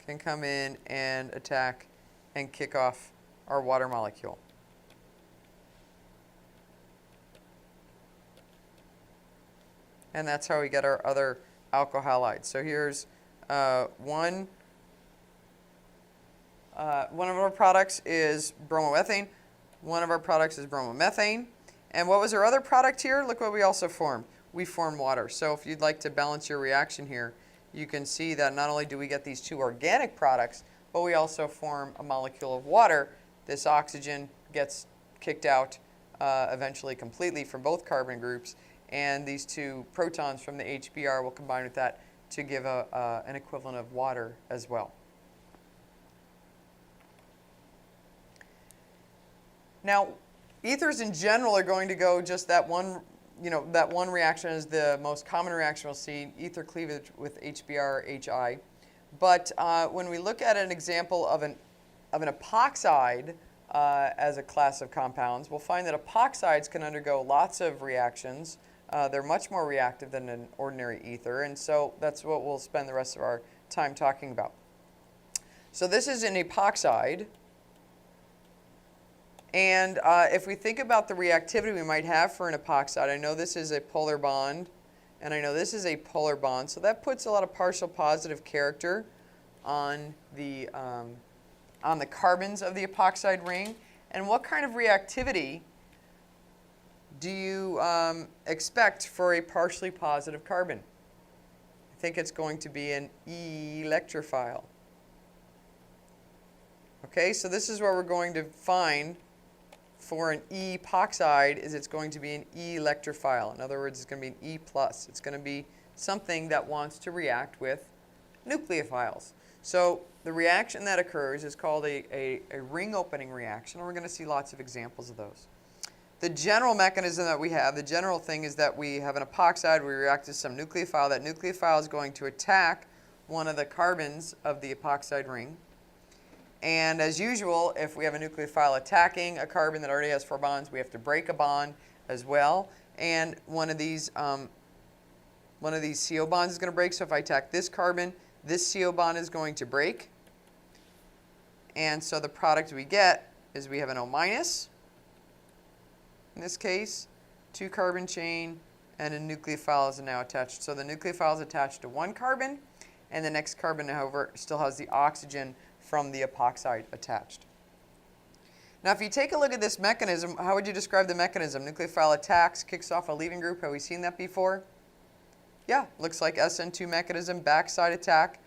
can come in and attack and kick off our water molecule. And that's how we get our other alkyl halides. So here's one of our products is bromomethane. One of our products is bromomethane. And what was our other product here? Look what we also formed. We formed water. So if you'd like to balance your reaction here, you can see that not only do we get these two organic products, but we also form a molecule of water. This oxygen gets kicked out eventually completely from both carbon groups, and these two protons from the HBr will combine with that to give an equivalent of water as well. Now, ethers in general are going to go just that one, that one reaction is the most common reaction we'll see, ether cleavage with HBr, HI. But when we look at an example of an epoxide as a class of compounds, we'll find that epoxides can undergo lots of reactions They're much more reactive than an ordinary ether, and so that's what we'll spend the rest of our time talking about. So this is an epoxide, and if we think about the reactivity we might have for an epoxide, I know this is a polar bond, and I know this is a polar bond, so that puts a lot of partial positive character on the carbons of the epoxide ring. And what kind of reactivity do you expect for a partially positive carbon? I think it's going to be an electrophile. Okay, so this is what we're going to find for an epoxide is it's going to be an electrophile. In other words, it's going to be an E+. It's going to be something that wants to react with nucleophiles. So the reaction that occurs is called a ring opening reaction, and we're going to see lots of examples of those. The general mechanism that we have, the general thing is that we have an epoxide, we react to some nucleophile. That nucleophile is going to attack one of the carbons of the epoxide ring. And as usual, if we have a nucleophile attacking a carbon that already has 4 bonds, we have to break a bond as well. And one of these CO bonds is going to break. So if I attack this carbon, this CO bond is going to break. And so the product we get is we have an O-, in this case, 2-carbon chain, and a nucleophile is now attached. So the nucleophile is attached to 1 carbon, and the next carbon, however, still has the oxygen from the epoxide attached. Now, if you take a look at this mechanism, how would you describe the mechanism? Nucleophile attacks, kicks off a leaving group. Have we seen that before? Yeah, looks like SN2 mechanism, backside attack.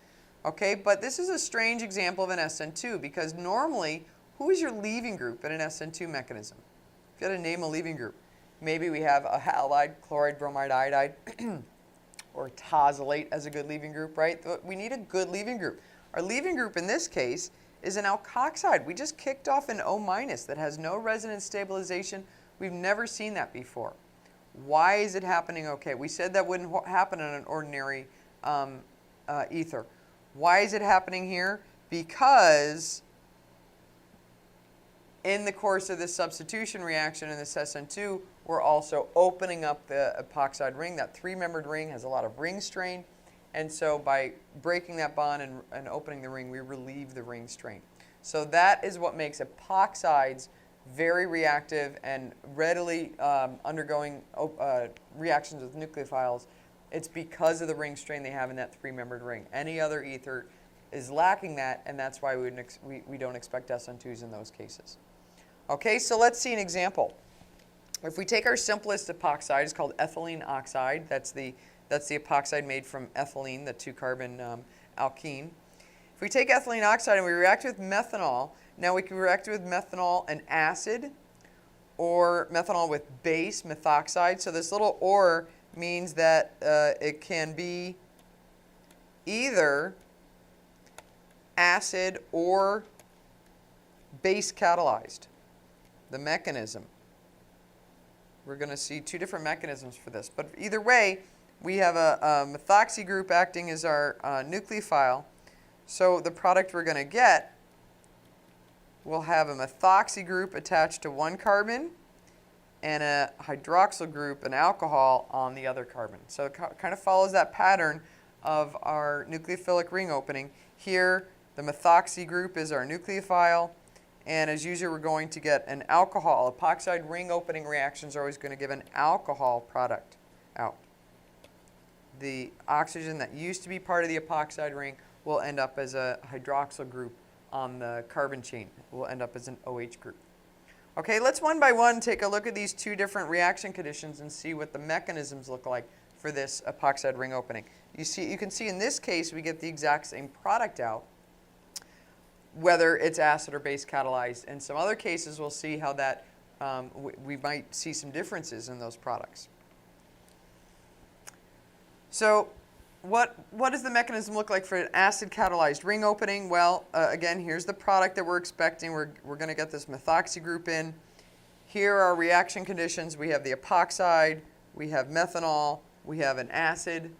Okay, but this is a strange example of an SN2 because normally, who is your leaving group in an SN2 mechanism? If you had to name a leaving group, maybe we have a halide, chloride, bromide, iodide, or tosylate as a good leaving group, right? We need a good leaving group. Our leaving group in this case is an alkoxide. We just kicked off an O- that has no resonance stabilization. We've never seen that before. Why is it happening? Okay, we said that wouldn't happen in an ordinary ether. Why is it happening here? Because in the course of this substitution reaction in this SN2, we're also opening up the epoxide ring. That 3-membered ring has a lot of ring strain. And so by breaking that bond and opening the ring, we relieve the ring strain. So that is what makes epoxides very reactive and readily undergoing reactions with nucleophiles. It's because of the ring strain they have in that 3-membered ring. Any other ether is lacking that, and that's why we don't expect SN2s in those cases. Okay, so let's see an example. If we take our simplest epoxide, it's called ethylene oxide. That's the epoxide made from ethylene, the 2-carbon alkene. If we take ethylene oxide and we react with methanol, now we can react with methanol and acid or methanol with base, methoxide. So this little or means that it can be either acid or base catalyzed. The mechanism. We're going to see 2 different mechanisms for this. But either way, we have a methoxy group acting as our nucleophile. So the product we're going to get will have a methoxy group attached to 1 carbon and a hydroxyl group, an alcohol, on the other carbon. So it kind of follows that pattern of our nucleophilic ring opening. Here, the methoxy group is our nucleophile. And as usual, we're going to get an alcohol. Epoxide ring opening reactions are always going to give an alcohol product out. The oxygen that used to be part of the epoxide ring will end up as a hydroxyl group on the carbon chain. It will end up as an OH group. Okay, let's one by one take a look at these 2 different reaction conditions and see what the mechanisms look like for this epoxide ring opening. You can see in this case we get the exact same product out, whether it's acid or base catalyzed. In some other cases, we'll see how that we might see some differences in those products. So what does the mechanism look like for an acid catalyzed ring opening? Well, again, here's the product that we're expecting. We're going to get this methoxy group in. Here are our reaction conditions. We have the epoxide, we have methanol, we have an acid.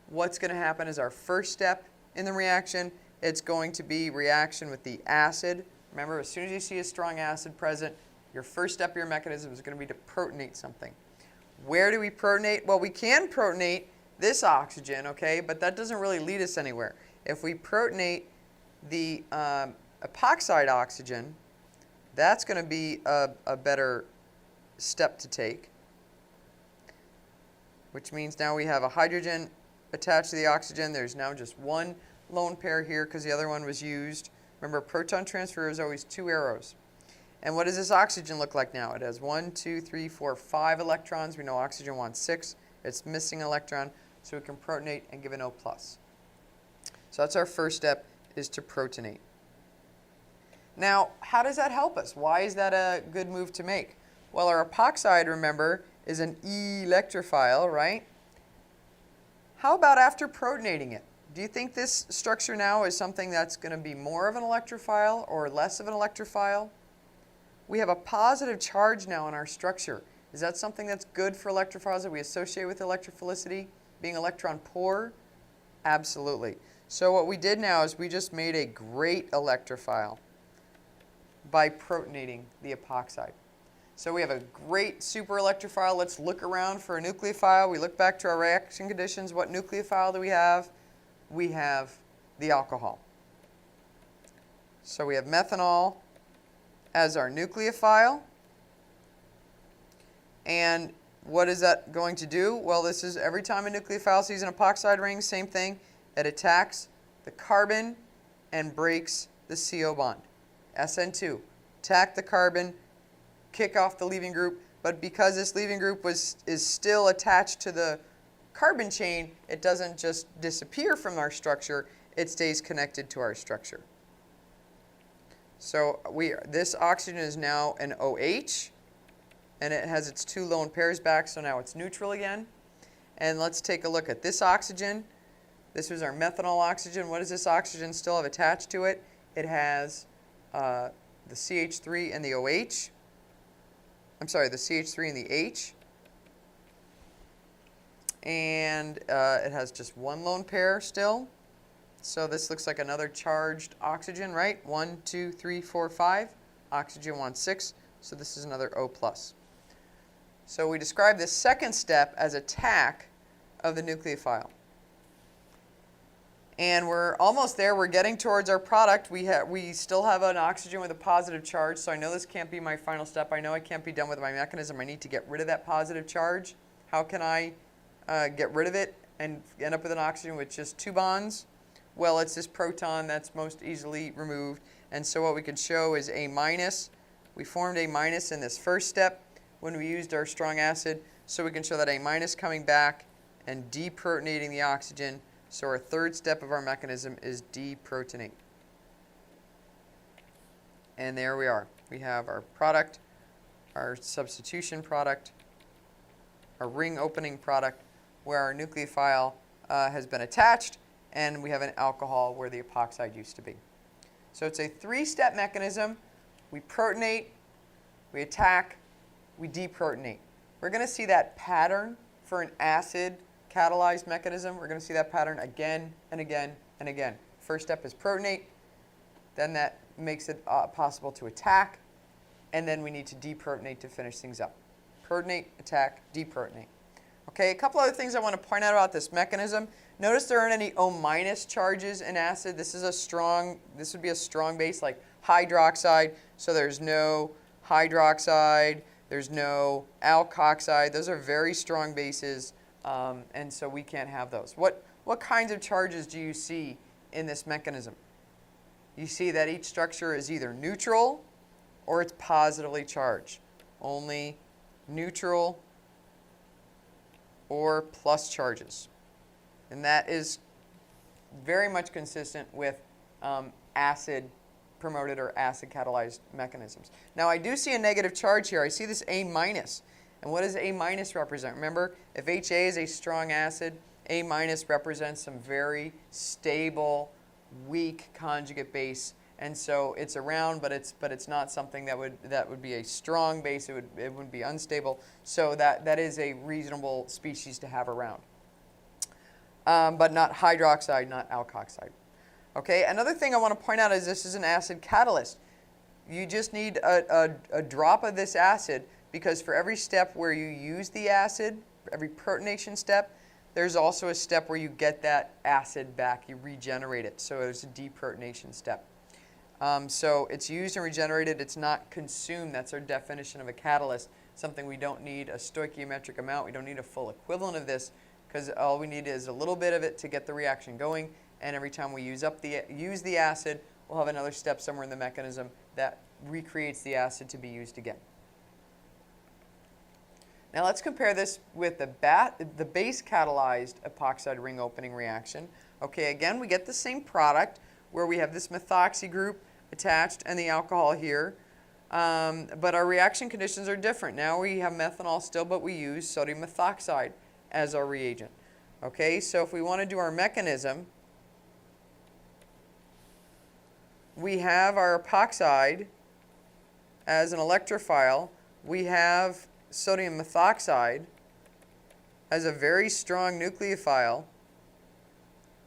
What's going to happen is our first step in the reaction. It's going to be reaction with the acid. Remember, as soon as you see a strong acid present, your first step of your mechanism is going to be to protonate something. Where do we protonate? Well, we can protonate this oxygen, okay, but that doesn't really lead us anywhere. If we protonate the epoxide oxygen, that's going to be a better step to take, which means now we have a hydrogen attached to the oxygen. There's now just one lone pair here because the other one was used. Remember, proton transfer is always 2 arrows. And what does this oxygen look like now? It has 1, 2, 3, 4, 5 electrons. We know oxygen wants 6. It's missing an electron, so we can protonate and give an O+. So that's our first step, is to protonate. Now, how does that help us? Why is that a good move to make? Well, our epoxide, remember, is an electrophile, right? How about after protonating it? Do you think this structure now is something that's going to be more of an electrophile or less of an electrophile? We have a positive charge now in our structure. Is that something that's good for electrophiles that we associate with electrophilicity? Being electron poor? Absolutely. So what we did now is we just made a great electrophile by protonating the epoxide. So we have a great super electrophile. Let's look around for a nucleophile. We look back to our reaction conditions. What nucleophile do we have? We have the alcohol. So we have methanol as our nucleophile. And what is that going to do? Well, this is every time a nucleophile sees an epoxide ring, same thing. It attacks the carbon and breaks the CO bond. SN2. Attack the carbon, kick off the leaving group, but because this leaving group is still attached to the carbon chain, it doesn't just disappear from our structure, it stays connected to our structure. So this oxygen is now an OH, and it has its 2 lone pairs back, so now it's neutral again. And let's take a look at this oxygen. This was our methanol oxygen. What does this oxygen still have attached to it? It has the CH3 and the OH. I'm sorry, the CH3 and the H. And it has just 1 lone pair still. So this looks like another charged oxygen, right? 1, 2, 3, 4, 5. Oxygen wants 6, so this is another O+. So we describe this second step as attack of the nucleophile. And we're almost there. We're getting towards our product. We still have an oxygen with a positive charge, so I know this can't be my final step. I know I can't be done with my mechanism. I need to get rid of that positive charge. How can I get rid of it and end up with an oxygen with just 2 bonds? Well, it's this proton that's most easily removed. And so what we can show is A-. We formed A- in this first step when we used our strong acid. So we can show that A- coming back and deprotonating the oxygen. So our third step of our mechanism is deprotonate. And there we are. We have our product, our substitution product, our ring opening product, where our nucleophile has been attached, and we have an alcohol where the epoxide used to be. So it's a 3-step mechanism. We protonate, we attack, we deprotonate. We're going to see that pattern for an acid catalyzed mechanism. We're going to see that pattern again and again and again. First step is protonate, then that makes it possible to attack, and then we need to deprotonate to finish things up. Protonate, attack, deprotonate. Okay, a couple other things I want to point out about this mechanism. Notice there aren't any O- charges in acid. This would be a strong base like hydroxide, so there's no hydroxide, there's no alkoxide. Those are very strong bases, and so we can't have those. What kinds of charges do you see in this mechanism? You see that each structure is either neutral or it's positively charged. Only neutral or plus charges. And that is very much consistent with acid promoted or acid catalyzed mechanisms. Now I do see a negative charge here. I see this A-. And what does A- represent? Remember, if HA is a strong acid, A- represents some very stable, weak conjugate base. And so it's around, but it's not something that would be a strong base. It would be unstable. So that is a reasonable species to have around. But not hydroxide, not alkoxide. Okay. Another thing I want to point out is this is an acid catalyst. You just need a drop of this acid because for every step where you use the acid, every protonation step, there's also a step where you get that acid back, you regenerate it. So there's a deprotonation step. So it's used and regenerated, it's not consumed. That's our definition of a catalyst, something we don't need a stoichiometric amount, we don't need a full equivalent of this, because all we need is a little bit of it to get the reaction going, and every time we use the acid, we'll have another step somewhere in the mechanism that recreates the acid to be used again. Now let's compare this with the base catalyzed epoxide ring opening reaction. Okay, again, we get the same product where we have this methoxy group attached and the alcohol here, but our reaction conditions are different. Now we have methanol still, but we use sodium methoxide as our reagent. Okay, so if we want to do our mechanism, we have our epoxide as an electrophile. We have sodium methoxide as a very strong nucleophile.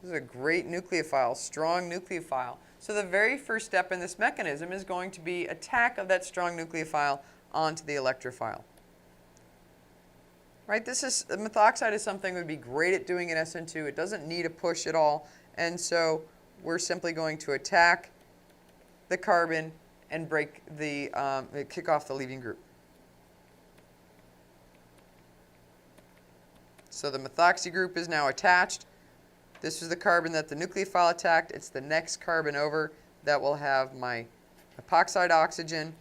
This is a great nucleophile, strong nucleophile. So the very first step in this mechanism is going to be attack of that strong nucleophile onto the electrophile. Right, methoxide is something that would be great at doing in SN2. It doesn't need a push at all, and so we're simply going to attack the carbon and break kick off the leaving group. So the methoxy group is now attached. This is the carbon that the nucleophile attacked. It's the next carbon over that will have my epoxide oxygen.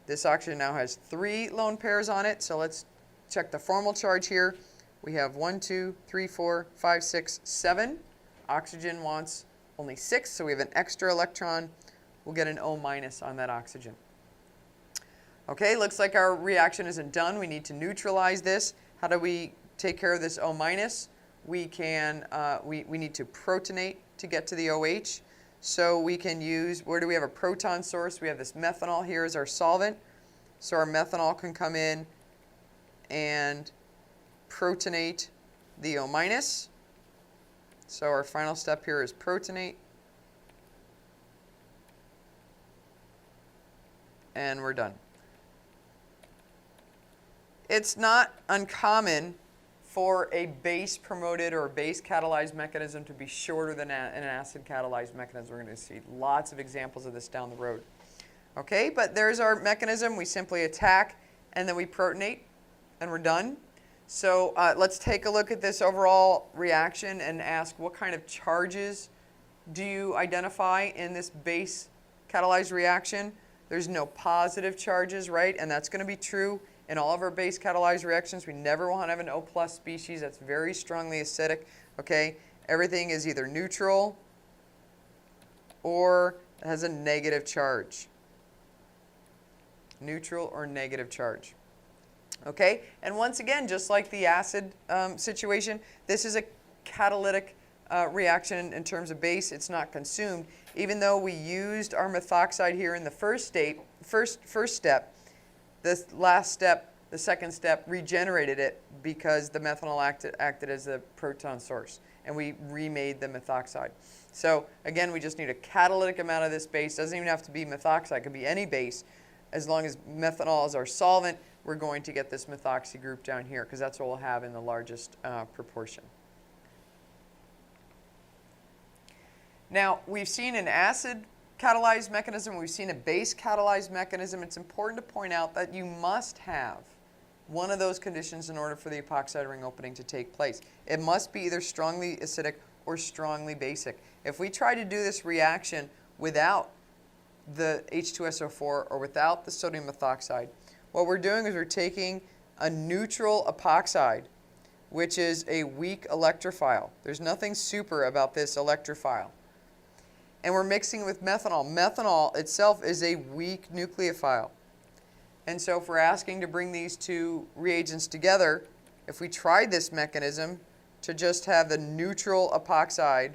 This oxygen now has 3 lone pairs on it, so let's check the formal charge here. We have 1, 2, 3, 4, 5, 6, 7. Oxygen wants only 6, so we have an extra electron. We'll get an O- on that oxygen. Okay, looks like our reaction isn't done. We need to neutralize this. How do we take care of this O-? We need to protonate to get to the OH. So we can use, where do we have a proton source? We have this methanol here as our solvent. So our methanol can come in and protonate the O-. So our final step here is protonate. And we're done. It's not uncommon for a base-promoted or a base-catalyzed mechanism to be shorter than an acid-catalyzed mechanism. We're going to see lots of examples of this down the road. Okay, but there's our mechanism. We simply attack, and then we protonate, and we're done. So let's take a look at this overall reaction and ask what kind of charges do you identify in this base-catalyzed reaction? There's no positive charges, right? And that's going to be true in all of our base catalyzed reactions. We never want to have an O+ species that's very strongly acidic, okay? Everything is either neutral or has a negative charge. Neutral or negative charge. Okay? And once again, just like the acid situation, this is a catalytic reaction in terms of base. It's not consumed. Even though we used our methoxide here in the first step, this last step, the second step, regenerated it because the methanol acted as a proton source, and we remade the methoxide. So again, we just need a catalytic amount of this base. Doesn't even have to be methoxide. It could be any base. As long as methanol is our solvent, we're going to get this methoxy group down here because that's what we'll have in the largest proportion. Now, we've seen an acid catalyzed mechanism, we've seen a base catalyzed mechanism. It's important to point out that you must have one of those conditions in order for the epoxide ring opening to take place. It must be either strongly acidic or strongly basic. If we try to do this reaction without the H2SO4 or without the sodium methoxide, what we're doing is we're taking a neutral epoxide, which is a weak electrophile. There's nothing super about this electrophile. And we're mixing it with methanol. Methanol itself is a weak nucleophile. And so if we're asking to bring these two reagents together, if we tried this mechanism to just have the neutral epoxide,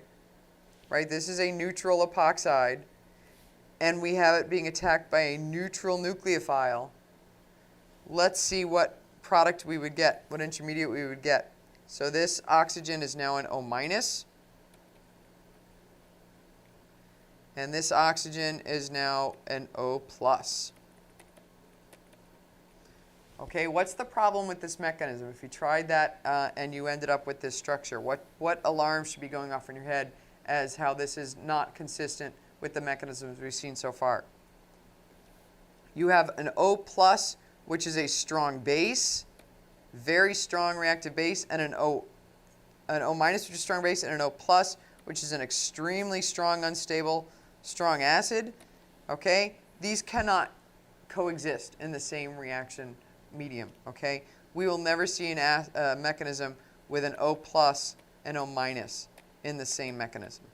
right, this is a neutral epoxide, and we have it being attacked by a neutral nucleophile, let's see what product we would get, what intermediate we would get. So this oxygen is now an O-, and this oxygen is now an O+. Okay, what's the problem with this mechanism? If you tried that and you ended up with this structure, what alarms should be going off in your head as how this is not consistent with the mechanisms we've seen so far? You have an O plus, which is a strong base, very strong reactive base, and an O minus, which is strong base, and an O plus, which is an extremely strong, unstable, strong acid. Okay, these cannot coexist in the same reaction medium. Okay, we will never see a mechanism with an O plus and O minus in the same mechanism.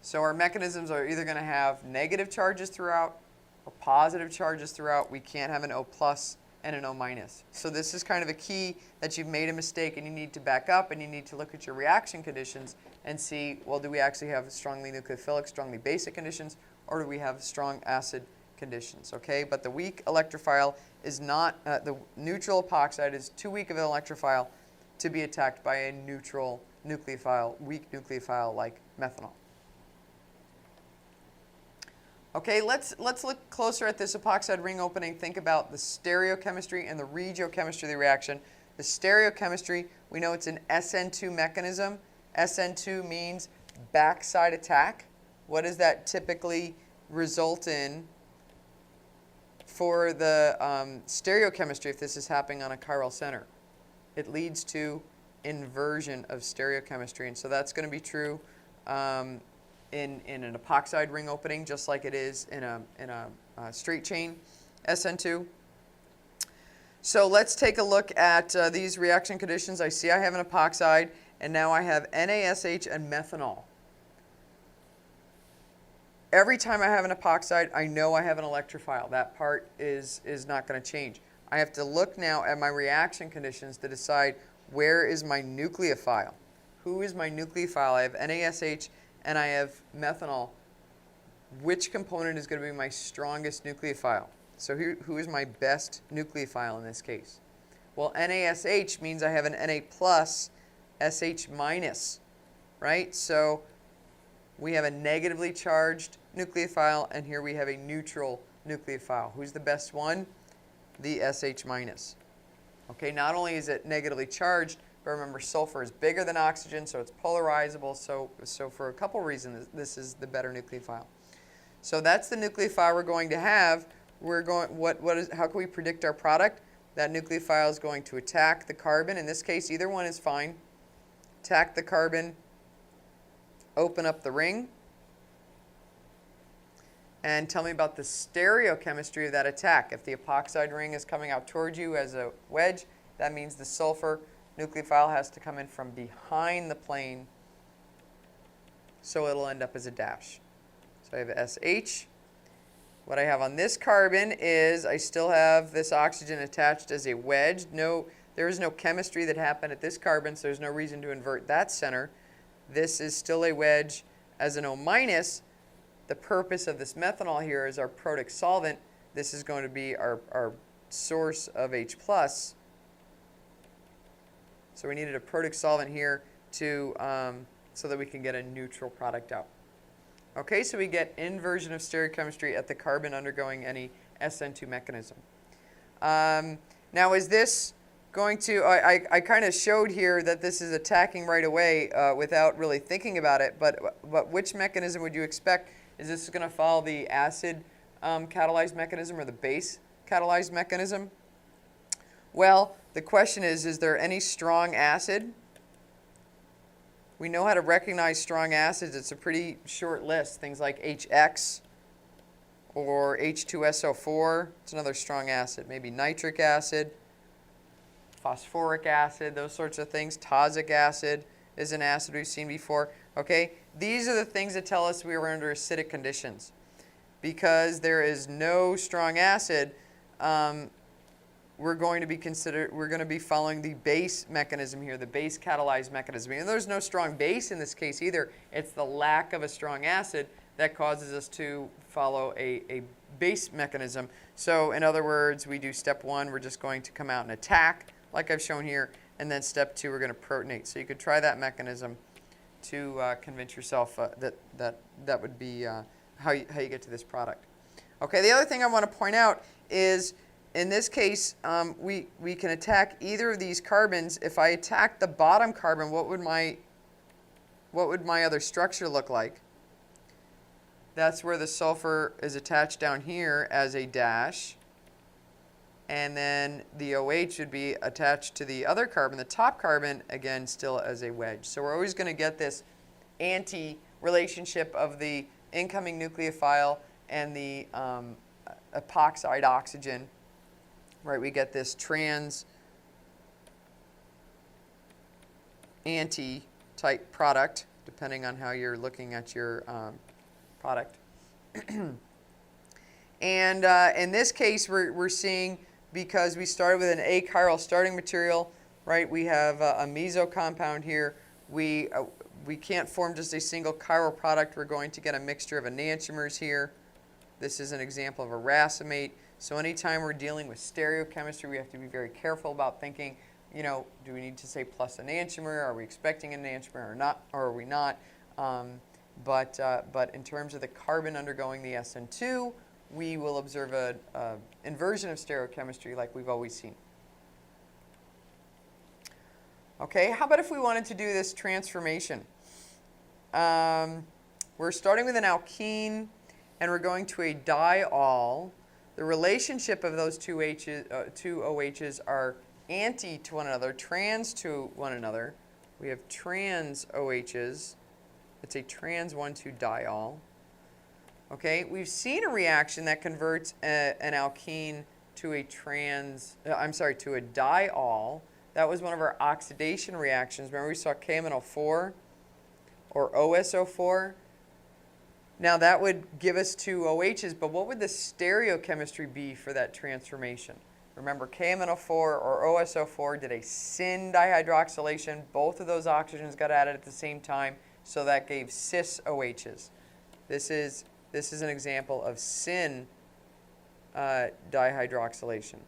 So our mechanisms are either going to have negative charges throughout or positive charges throughout. We can't have an O plus and an O minus. So this is kind of a key that you've made a mistake and you need to back up and you need to look at your reaction conditions and see, well, do we actually have strongly nucleophilic, strongly basic conditions, or do we have strong acid conditions? Okay, but the weak electrophile is not, the neutral epoxide is too weak of an electrophile to be attacked by a neutral nucleophile, weak nucleophile like methanol. Okay, let's look closer at this epoxide ring opening. Think about the stereochemistry and the regiochemistry of the reaction. The stereochemistry, we know it's an SN2 mechanism. SN2 means backside attack. What does that typically result in for the stereochemistry if this is happening on a chiral center? It leads to inversion of stereochemistry, and so that's going to be true in an epoxide ring opening, just like it is in a straight chain SN2. So let's take a look at these reaction conditions. I see I have an epoxide, and now I have NaSH and methanol. Every time I have an epoxide, I know I have an electrophile. That part is not going to change. I have to look now at my reaction conditions to decide where is my nucleophile. Who is my nucleophile? I have NaSH and I have methanol. Which component is going to be my strongest nucleophile? So who is my best nucleophile in this case? Well, NaSH means I have an Na plus, SH minus, right? So we have a negatively charged nucleophile, and here we have a neutral nucleophile. Who's the best one? The SH minus. Okay, not only is it negatively charged, but remember sulfur is bigger than oxygen, so it's polarizable. So for a couple reasons, this is the better nucleophile. So that's the nucleophile we're going to have. How can we predict our product? That nucleophile is going to attack the carbon. In this case, either one is fine. Attack the carbon, open up the ring, and tell me about the stereochemistry of that attack. If the epoxide ring is coming out towards you as a wedge, that means the sulfur nucleophile has to come in from behind the plane, so it'll end up as a dash. So I have SH. What I have on this carbon is I still have this oxygen attached as a wedge. There is no chemistry that happened at this carbon, so there's no reason to invert that center. This is still a wedge as an O minus. The purpose of this methanol here is our protic solvent. This is going to be our source of H plus. So we needed a protic solvent here to so that we can get a neutral product out. Okay, so we get inversion of stereochemistry at the carbon undergoing any SN2 mechanism. Now is this going to, I kind of showed here that this is attacking right away without really thinking about it, but which mechanism would you expect? Is this going to follow the acid catalyzed mechanism or the base catalyzed mechanism? Well, the question is there any strong acid? We know how to recognize strong acids. It's a pretty short list. Things like HX or H2SO4. It's another strong acid. Maybe nitric acid, phosphoric acid, those sorts of things. Tosic acid is an acid we've seen before. Okay, these are the things that tell us we were under acidic conditions. Because there is no strong acid, we're going to be following the base mechanism here, the base catalyzed mechanism. And there's no strong base in this case either. It's the lack of a strong acid that causes us to follow a base mechanism. So in other words, we do step 1, we're just going to come out and attack, like I've shown here, and then step 2, we're going to protonate. So you could try that mechanism to convince yourself that would be how you get to this product. Okay, the other thing I want to point out is in this case, we can attack either of these carbons. If I attack the bottom carbon, what would my other structure look like? That's where the sulfur is attached down here as a dash. And then the OH would be attached to the other carbon, the top carbon, again, still as a wedge. So we're always going to get this anti-relationship of the incoming nucleophile and the epoxide oxygen. Right, we get this trans anti type product, depending on how you're looking at your product. And in this case, we're seeing, because we started with an achiral starting material, right? We have a meso compound here. We can't form just a single chiral product. We're going to get a mixture of enantiomers here. This is an example of a racemate. So anytime we're dealing with stereochemistry, we have to be very careful about thinking, you know, do we need to say plus enantiomer? Are we expecting an enantiomer or not? Or are we not? But in terms of the carbon undergoing the SN2, we will observe an inversion of stereochemistry like we've always seen. Okay, how about if we wanted to do this transformation? We're starting with an alkene, and we're going to a diol. The relationship of those two OHs are anti to one another, trans to one another. We have trans OHs. It's a trans 1,2 diol. Okay, we've seen a reaction that converts an alkene to a to a diol. That was one of our oxidation reactions. Remember we saw KMNO4 or OSO4? Now that would give us two OHs, but what would the stereochemistry be for that transformation? Remember, KMNO4 or OSO4 did a syn dihydroxylation. Both of those oxygens got added at the same time, so that gave cis OHs. This is an example of syn dihydroxylation.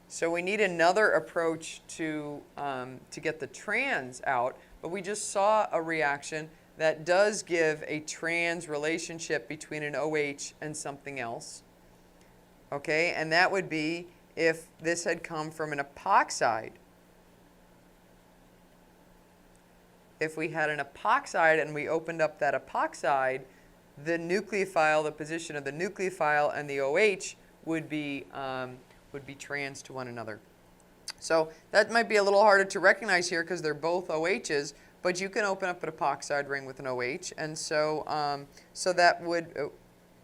So we need another approach to get the trans out, but we just saw a reaction that does give a trans relationship between an OH and something else. Okay, and that would be if this had come from an epoxide. If we had an epoxide and we opened up that epoxide, the nucleophile, the position of the nucleophile and the OH would be trans to one another. So that might be a little harder to recognize here because they're both OHs, but you can open up an epoxide ring with an OH, and so so that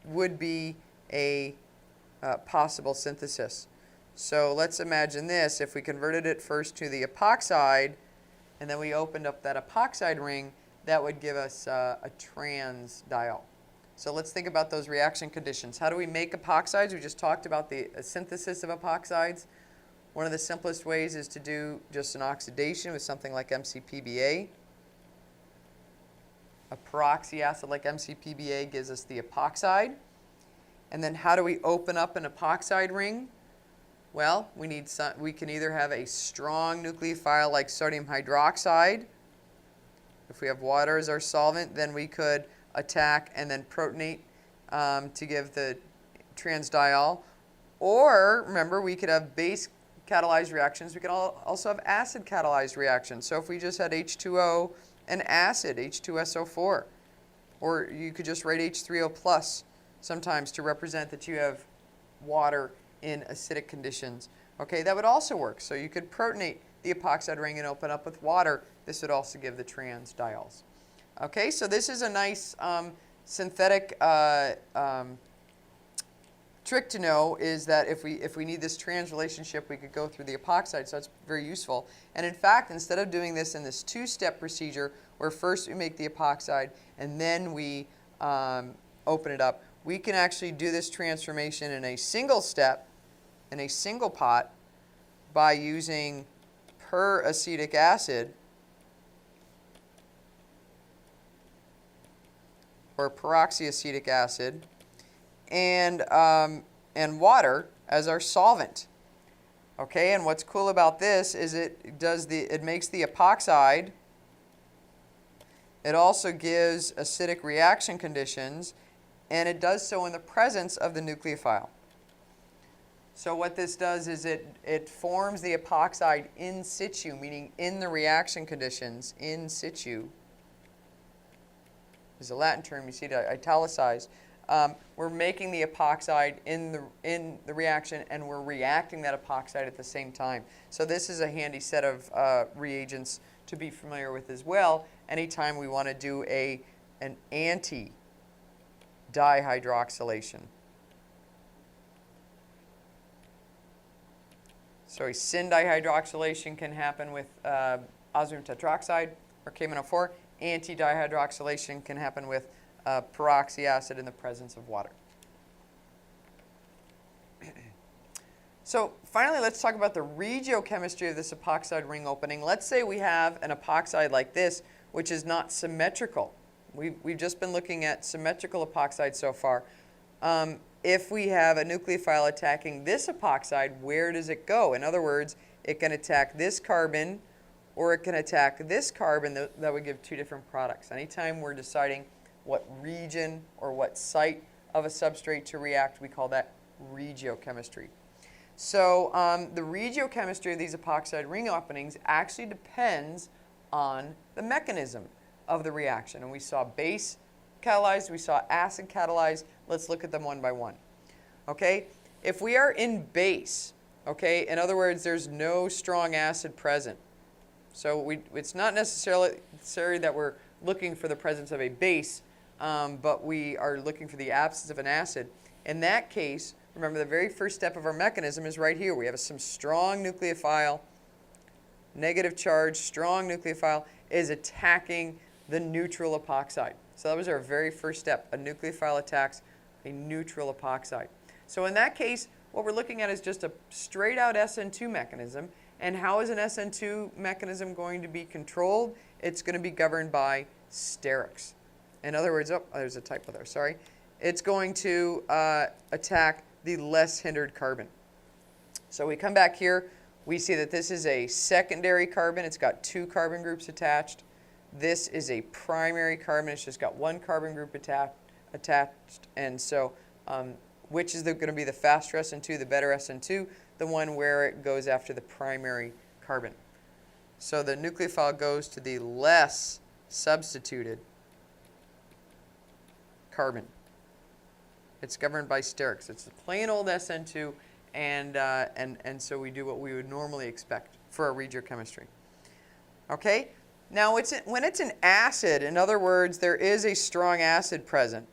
would be a possible synthesis. So let's imagine this. If we converted it first to the epoxide, and then we opened up that epoxide ring, that would give us a trans diol. So let's think about those reaction conditions. How do we make epoxides? We just talked about the synthesis of epoxides. One of the simplest ways is to do just an oxidation with something like MCPBA. A peroxy acid like MCPBA gives us the epoxide. And then how do we open up an epoxide ring? Well, we can either have a strong nucleophile like sodium hydroxide. If we have water as our solvent, then we could attack and then protonate to give the trans diol. Or, remember, we could have base catalyzed reactions. We could also have acid catalyzed reactions. So if we just had H2O and acid, H2SO4, or you could just write H3O plus sometimes to represent that you have water in acidic conditions. Okay, that would also work. So you could protonate the epoxide ring and open up with water. This would also give the trans diols. Okay, so this is a nice synthetic trick to know, is that if we need this trans relationship, we could go through the epoxide, so that's very useful. And in fact, instead of doing this in this two-step procedure, where first we make the epoxide and then we open it up, we can actually do this transformation in a single step, in a single pot, by using peracetic acid or peroxyacetic acid and water as our solvent. Okay, and what's cool about this is it makes the epoxide. It also gives acidic reaction conditions, and it does so in the presence of the nucleophile. So what this does is it forms the epoxide in situ, meaning in the reaction conditions, in situ. Is a Latin term, you see it italicized. We're making the epoxide in the reaction, and we're reacting that epoxide at the same time. So this is a handy set of reagents to be familiar with as well anytime we want to do an anti-dihydroxylation. So a syn dihydroxylation can happen with osmium tetroxide or KMNO4. Anti-dihydroxylation can happen with peroxy acid in the presence of water. So finally, let's talk about the regiochemistry of this epoxide ring opening. Let's say we have an epoxide like this, which is not symmetrical. We've just been looking at symmetrical epoxide so far. If we have a nucleophile attacking this epoxide, where does it go? In other words, it can attack this carbon, or it can attack this carbon. That would give two different products. Anytime we're deciding what region or what site of a substrate to react, we call that regiochemistry. So the regiochemistry of these epoxide ring openings actually depends on the mechanism of the reaction. And we saw base catalyzed, we saw acid catalyzed. Let's look at them one by one. Okay, if we are in base, okay, in other words, there's no strong acid present. So it's not necessarily that we're looking for the presence of a base, but we are looking for the absence of an acid. In that case, remember the very first step of our mechanism is right here. We have some strong nucleophile, negative charge, strong nucleophile is attacking the neutral epoxide. So that was our very first step. A nucleophile attacks a neutral epoxide. So in that case, what we're looking at is just a straight out SN2 mechanism. And how is an SN2 mechanism going to be controlled? It's going to be governed by sterics. In other words, oh, there's a typo there, sorry. It's going to attack the less hindered carbon. So we come back here, we see that this is a secondary carbon. It's got two carbon groups attached. This is a primary carbon. It's just got one carbon group attached. And so which is going to be the faster SN2, the better SN2? The one where it goes after the primary carbon. So the nucleophile goes to the less substituted carbon. It's governed by sterics. It's a plain old SN2, and so we do what we would normally expect for a regiochemistry. Okay? Now, when it's an acid, in other words, there is a strong acid present.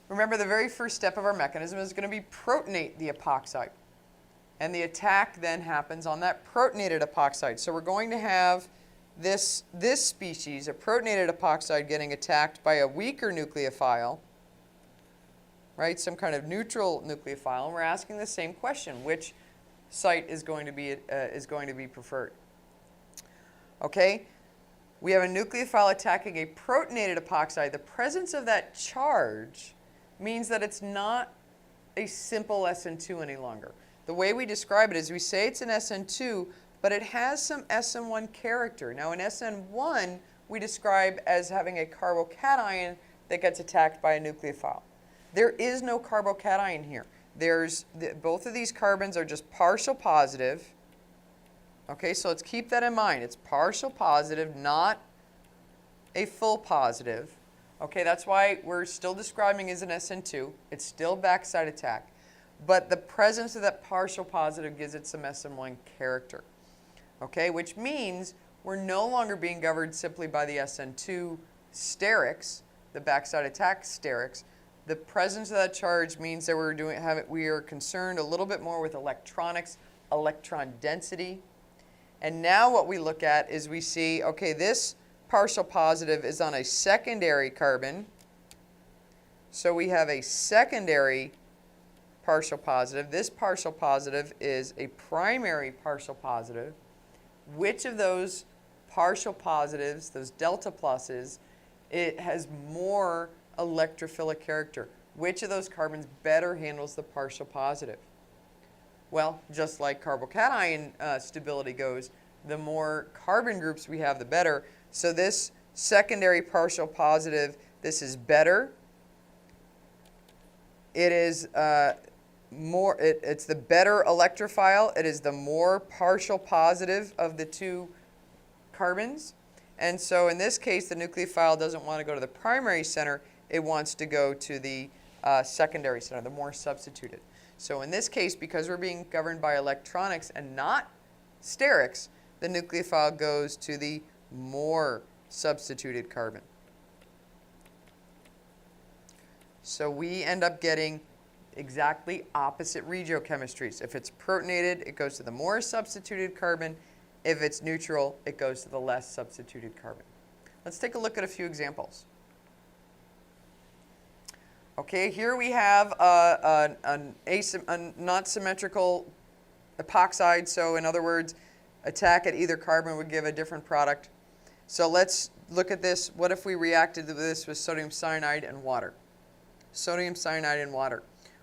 Remember, the very first step of our mechanism is going to be protonate the epoxide. And the attack then happens on that protonated epoxide. So we're going to have this species, a protonated epoxide, getting attacked by a weaker nucleophile, right? Some kind of neutral nucleophile. And we're asking the same question: which site is going to be preferred? Okay, we have a nucleophile attacking a protonated epoxide. The presence of that charge means that it's not a simple SN2 any longer. The way we describe it is we say it's an SN2, but it has some SN1 character. Now in SN1, we describe as having a carbocation that gets attacked by a nucleophile. There is no carbocation here. Both of these carbons are just partial positive. Okay, so let's keep that in mind. It's partial positive, not a full positive. Okay, that's why we're still describing as an SN2. It's still backside attack. But the presence of that partial positive gives it some SN1 character. Okay, which means we're no longer being governed simply by the SN2 sterics, the backside attack sterics. The presence of that charge means that we are concerned a little bit more with electronics, electron density. And now what we look at is we see, okay, this partial positive is on a secondary carbon. So we have a secondary partial positive. This partial positive is a primary partial positive. Which of those partial positives, those delta pluses, it has more electrophilic character? Which of those carbons better handles the partial positive? Well, just like carbocation stability goes, the more carbon groups we have, the better. So this secondary partial positive This is better. It is it's the better electrophile. It is the more partial positive of the two carbons. And so in this case, the nucleophile doesn't want to go to the primary center. It wants to go to the secondary center, the more substituted. So in this case, because we're being governed by electronics and not sterics, the nucleophile goes to the more substituted carbon. So we end up getting exactly opposite regiochemistries. If it's protonated, it goes to the more substituted carbon. If it's neutral, it goes to the less substituted carbon. Let's take a look at a few examples. Okay, here we have a not symmetrical epoxide. So in other words, attack at either carbon would give a different product. So let's look at this. What if we reacted to this with sodium cyanide and water? Sodium cyanide and water.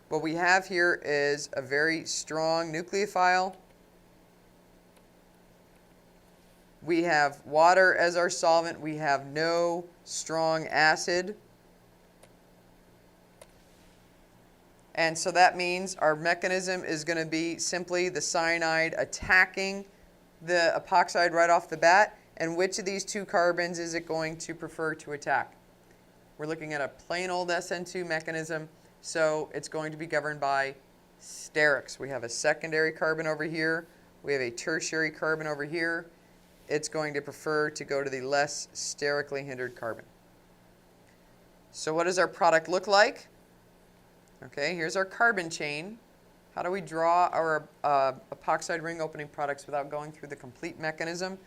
What we have here is a very strong nucleophile. We have water as our solvent. We have no strong acid. And so that means our mechanism is going to be simply the cyanide attacking the epoxide right off the bat. And which of these two carbons is it going to prefer to attack? We're looking at a plain old SN2 mechanism, so it's going to be governed by sterics. We have a secondary carbon over here. We have a tertiary carbon over here. It's going to prefer to go to the less sterically hindered carbon. So what does our product look like? Okay, here's our carbon chain. How do we draw our epoxide ring opening products without going through the complete mechanism?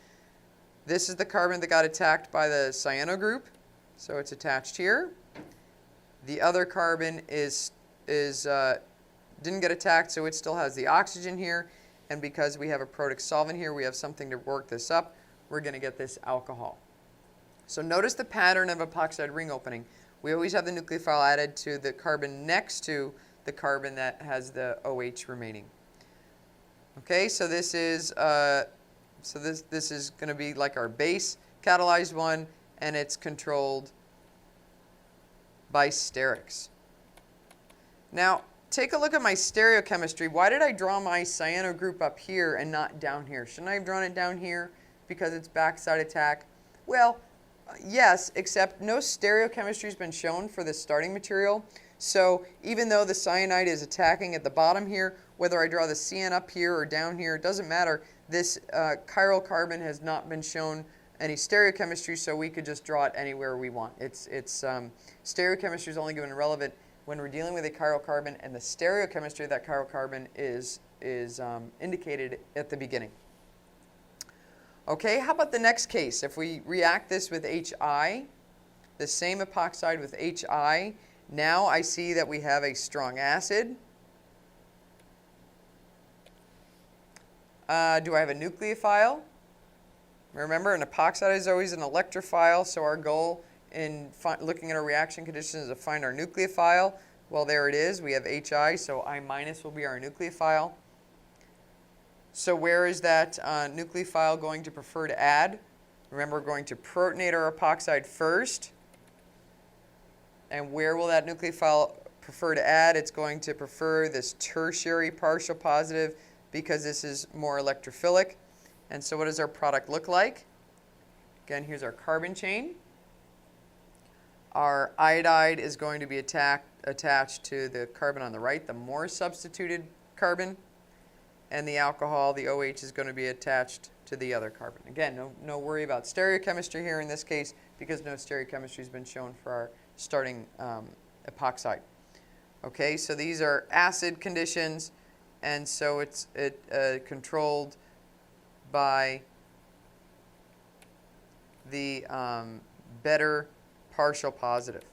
This is the carbon that got attacked by the cyano group, so it's attached here. The other carbon didn't get attacked, so it still has the oxygen here. And because we have a protic solvent here, we have something to work this up. We're going to get this alcohol. So notice the pattern of epoxide ring opening. We always have the nucleophile added to the carbon next to the carbon that has the OH remaining. Okay, so this is this is going to be like our base catalyzed one, and it's controlled by sterics. Now, take a look at my stereochemistry. Why did I draw my cyano group up here and not down here? Shouldn't I have drawn it down here because it's backside attack? Well, yes, except no stereochemistry has been shown for the starting material. So even though the cyanide is attacking at the bottom here, whether I draw the CN up here or down here, it doesn't matter. This chiral carbon has not been shown any stereochemistry, so we could just draw it anywhere we want. Stereochemistry is only given relevant when we're dealing with a chiral carbon, and the stereochemistry of that chiral carbon is indicated at the beginning. Okay, how about the next case? If we react this with HI, the same epoxide with HI, now I see that we have a strong acid. Do I have a nucleophile? Remember, an epoxide is always an electrophile, so our goal in looking at our reaction conditions is to find our nucleophile. Well, there it is. We have HI, so I minus will be our nucleophile. So where is that nucleophile going to prefer to add? Remember, we're going to protonate our epoxide first. And where will that nucleophile prefer to add? It's going to prefer this tertiary partial positive because this is more electrophilic. And so what does our product look like? Again, here's our carbon chain. Our iodide is going to be attached to the carbon on the right, the more substituted carbon. And the alcohol, the OH, is going to be attached to the other carbon. Again, no worry about stereochemistry here in this case because no stereochemistry has been shown for our starting epoxide. Okay, so these are acid conditions, and so it's controlled by the better partial positive.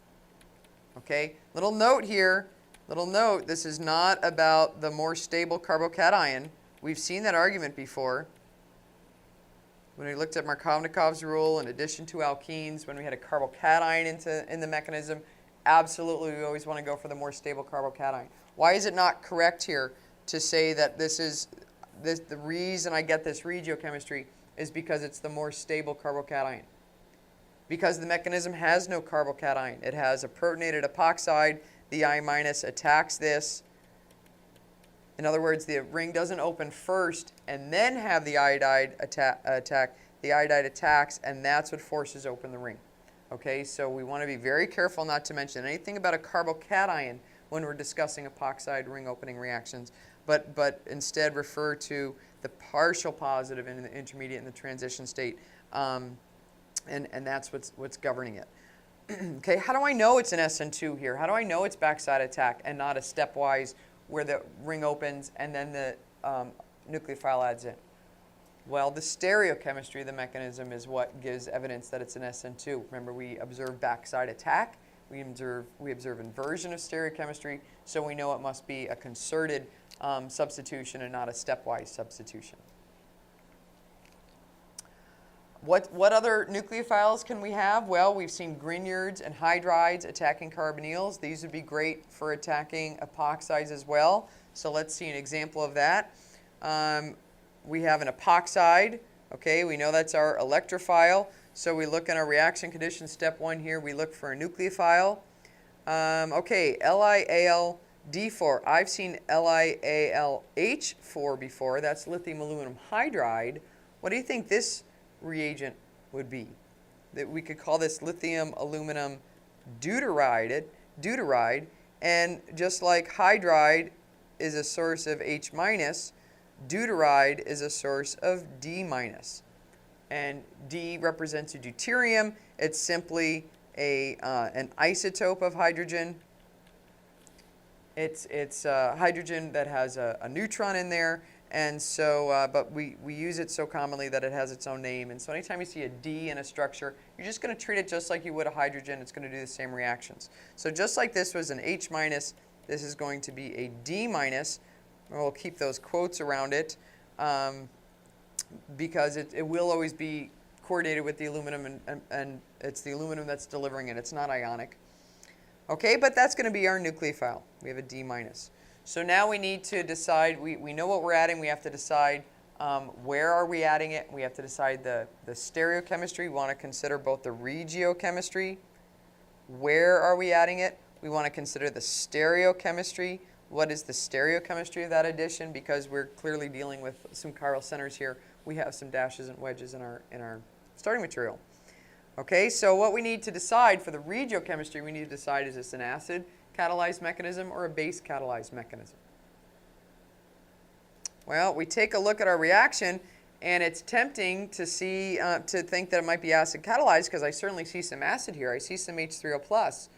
Okay, little note here. Little note, this is not about the more stable carbocation. We've seen that argument before. When we looked at Markovnikov's rule, in addition to alkenes, when we had a carbocation in the mechanism, absolutely we always want to go for the more stable carbocation. Why is it not correct here to say that the reason I get this regiochemistry is because it's the more stable carbocation? because the mechanism has no carbocation. It has a protonated epoxide. The I- attacks this. In other words, the ring doesn't open first and then have the iodide attack. The iodide attacks, and that's what forces open the ring. Okay, so we want to be very careful not to mention anything about a carbocation when we're discussing epoxide ring opening reactions, but instead refer to the partial positive in the intermediate and the transition state, and that's what's governing it. Okay, how do I know it's an SN2 here? How do I know it's backside attack and not a stepwise where the ring opens and then the nucleophile adds in? Well, the stereochemistry of the mechanism is what gives evidence that it's an SN2. Remember, we observe backside attack. We observe inversion of stereochemistry, so we know it must be a concerted substitution and not a stepwise substitution. What other nucleophiles can we have? Well, we've seen Grignards and hydrides attacking carbonyls. These would be great for attacking epoxides as well. So let's see an example of that. We have an epoxide. Okay, we know that's our electrophile. So we look in our reaction conditions, step 1 here, we look for a nucleophile. Okay, LiAlD4. I've seen LiAlH4 before. That's lithium aluminum hydride. What do you think this reagent would be? That we could call this lithium aluminum deuteride, and just like hydride is a source of H-, deuteride is a source of D-. And D represents a deuterium. It's simply an isotope of hydrogen. It's hydrogen that has a neutron in there, and so but we use it so commonly that it has its own name. And so anytime you see a D in a structure, you're just going to treat it just like you would a hydrogen. It's going to do the same reactions. So just like this was an H-, this is going to be a D-. And we'll keep those quotes around it. Because it will always be coordinated with the aluminum, and it's the aluminum that's delivering it. It's not ionic. Okay, but that's going to be our nucleophile. We have a D-. So now we need to decide, we know what we're adding. We have to decide where are we adding it. We have to decide the stereochemistry. We want to consider both the regiochemistry. Where are we adding it? We want to consider the stereochemistry. What is the stereochemistry of that addition? Because we're clearly dealing with some chiral centers here, we have some dashes and wedges in our starting material. Okay, so what we need to decide for the regiochemistry, we need to decide, is this an acid catalyzed mechanism or a base catalyzed mechanism? Well, we take a look at our reaction, and it's tempting to see to think that it might be acid catalyzed, because I certainly see some acid here. I see some H3O+.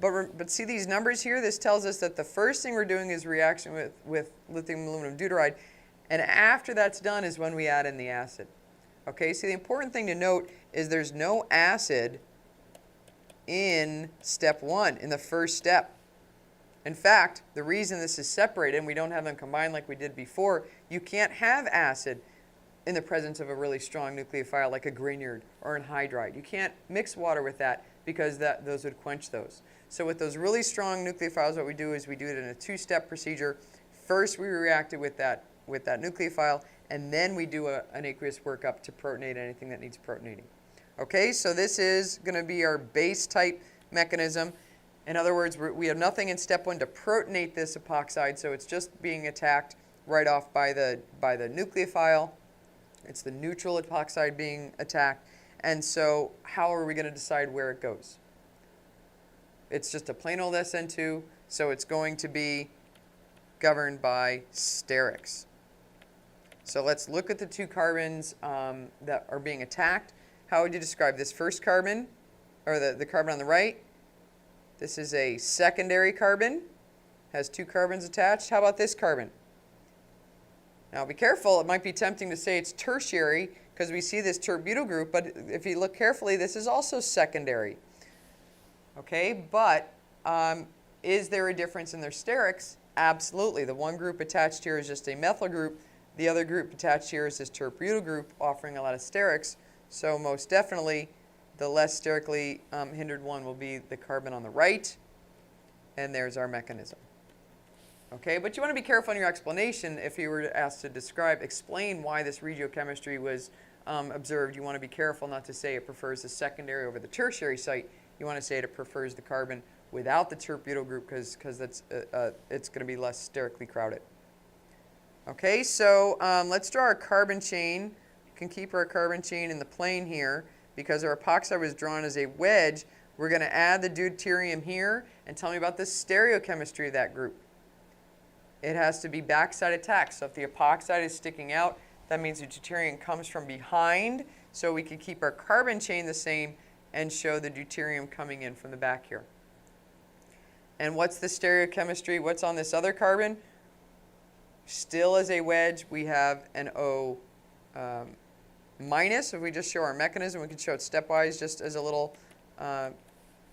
But see these numbers here? This tells us that the first thing we're doing is reaction with lithium aluminum deuteride, and after that's done is when we add in the acid. Okay, so the important thing to note is there's no acid in step 1, in the first step. In fact, the reason this is separated and we don't have them combined like we did before, you can't have acid in the presence of a really strong nucleophile like a Grignard or an hydride. You can't mix water with that because those would quench those. So with those really strong nucleophiles, what we do is we do it in a 2-step procedure. First, we react it with that nucleophile, and then we do an aqueous workup to protonate anything that needs protonating. Okay, so this is going to be our base type mechanism. In other words, we have nothing in step 1 to protonate this epoxide, so it's just being attacked right off by the nucleophile. It's the neutral epoxide being attacked. And so how are we going to decide where it goes? It's just a plain old SN2, so it's going to be governed by sterics. So let's look at the 2 carbons that are being attacked. How would you describe this first carbon, or the carbon on the right? This is a secondary carbon, has 2 carbons attached. How about this carbon? Now be careful, it might be tempting to say it's tertiary because we see this tert-butyl group, but if you look carefully, this is also secondary. Okay, but is there a difference in their sterics? Absolutely. The one group attached here is just a methyl group. The other group attached here is this tert-butyl group offering a lot of sterics. So most definitely, the less sterically hindered one will be the carbon on the right. And there's our mechanism. Okay, but you want to be careful in your explanation if you were asked to explain why this regiochemistry was observed, you want to be careful not to say it prefers the secondary over the tertiary site. You want to say it prefers the carbon without the terp-butyl group because that's it's going to be less sterically crowded. Okay, so let's draw our carbon chain. You can keep our carbon chain in the plane here because our epoxide was drawn as a wedge. We're going to add the deuterium here and tell me about the stereochemistry of that group. It has to be backside attack. So if the epoxide is sticking out, that means the deuterium comes from behind. So we can keep our carbon chain the same and show the deuterium coming in from the back here. And what's the stereochemistry? What's on this other carbon? Still as a wedge, we have an O minus. If we just show our mechanism, we can show it stepwise just as a little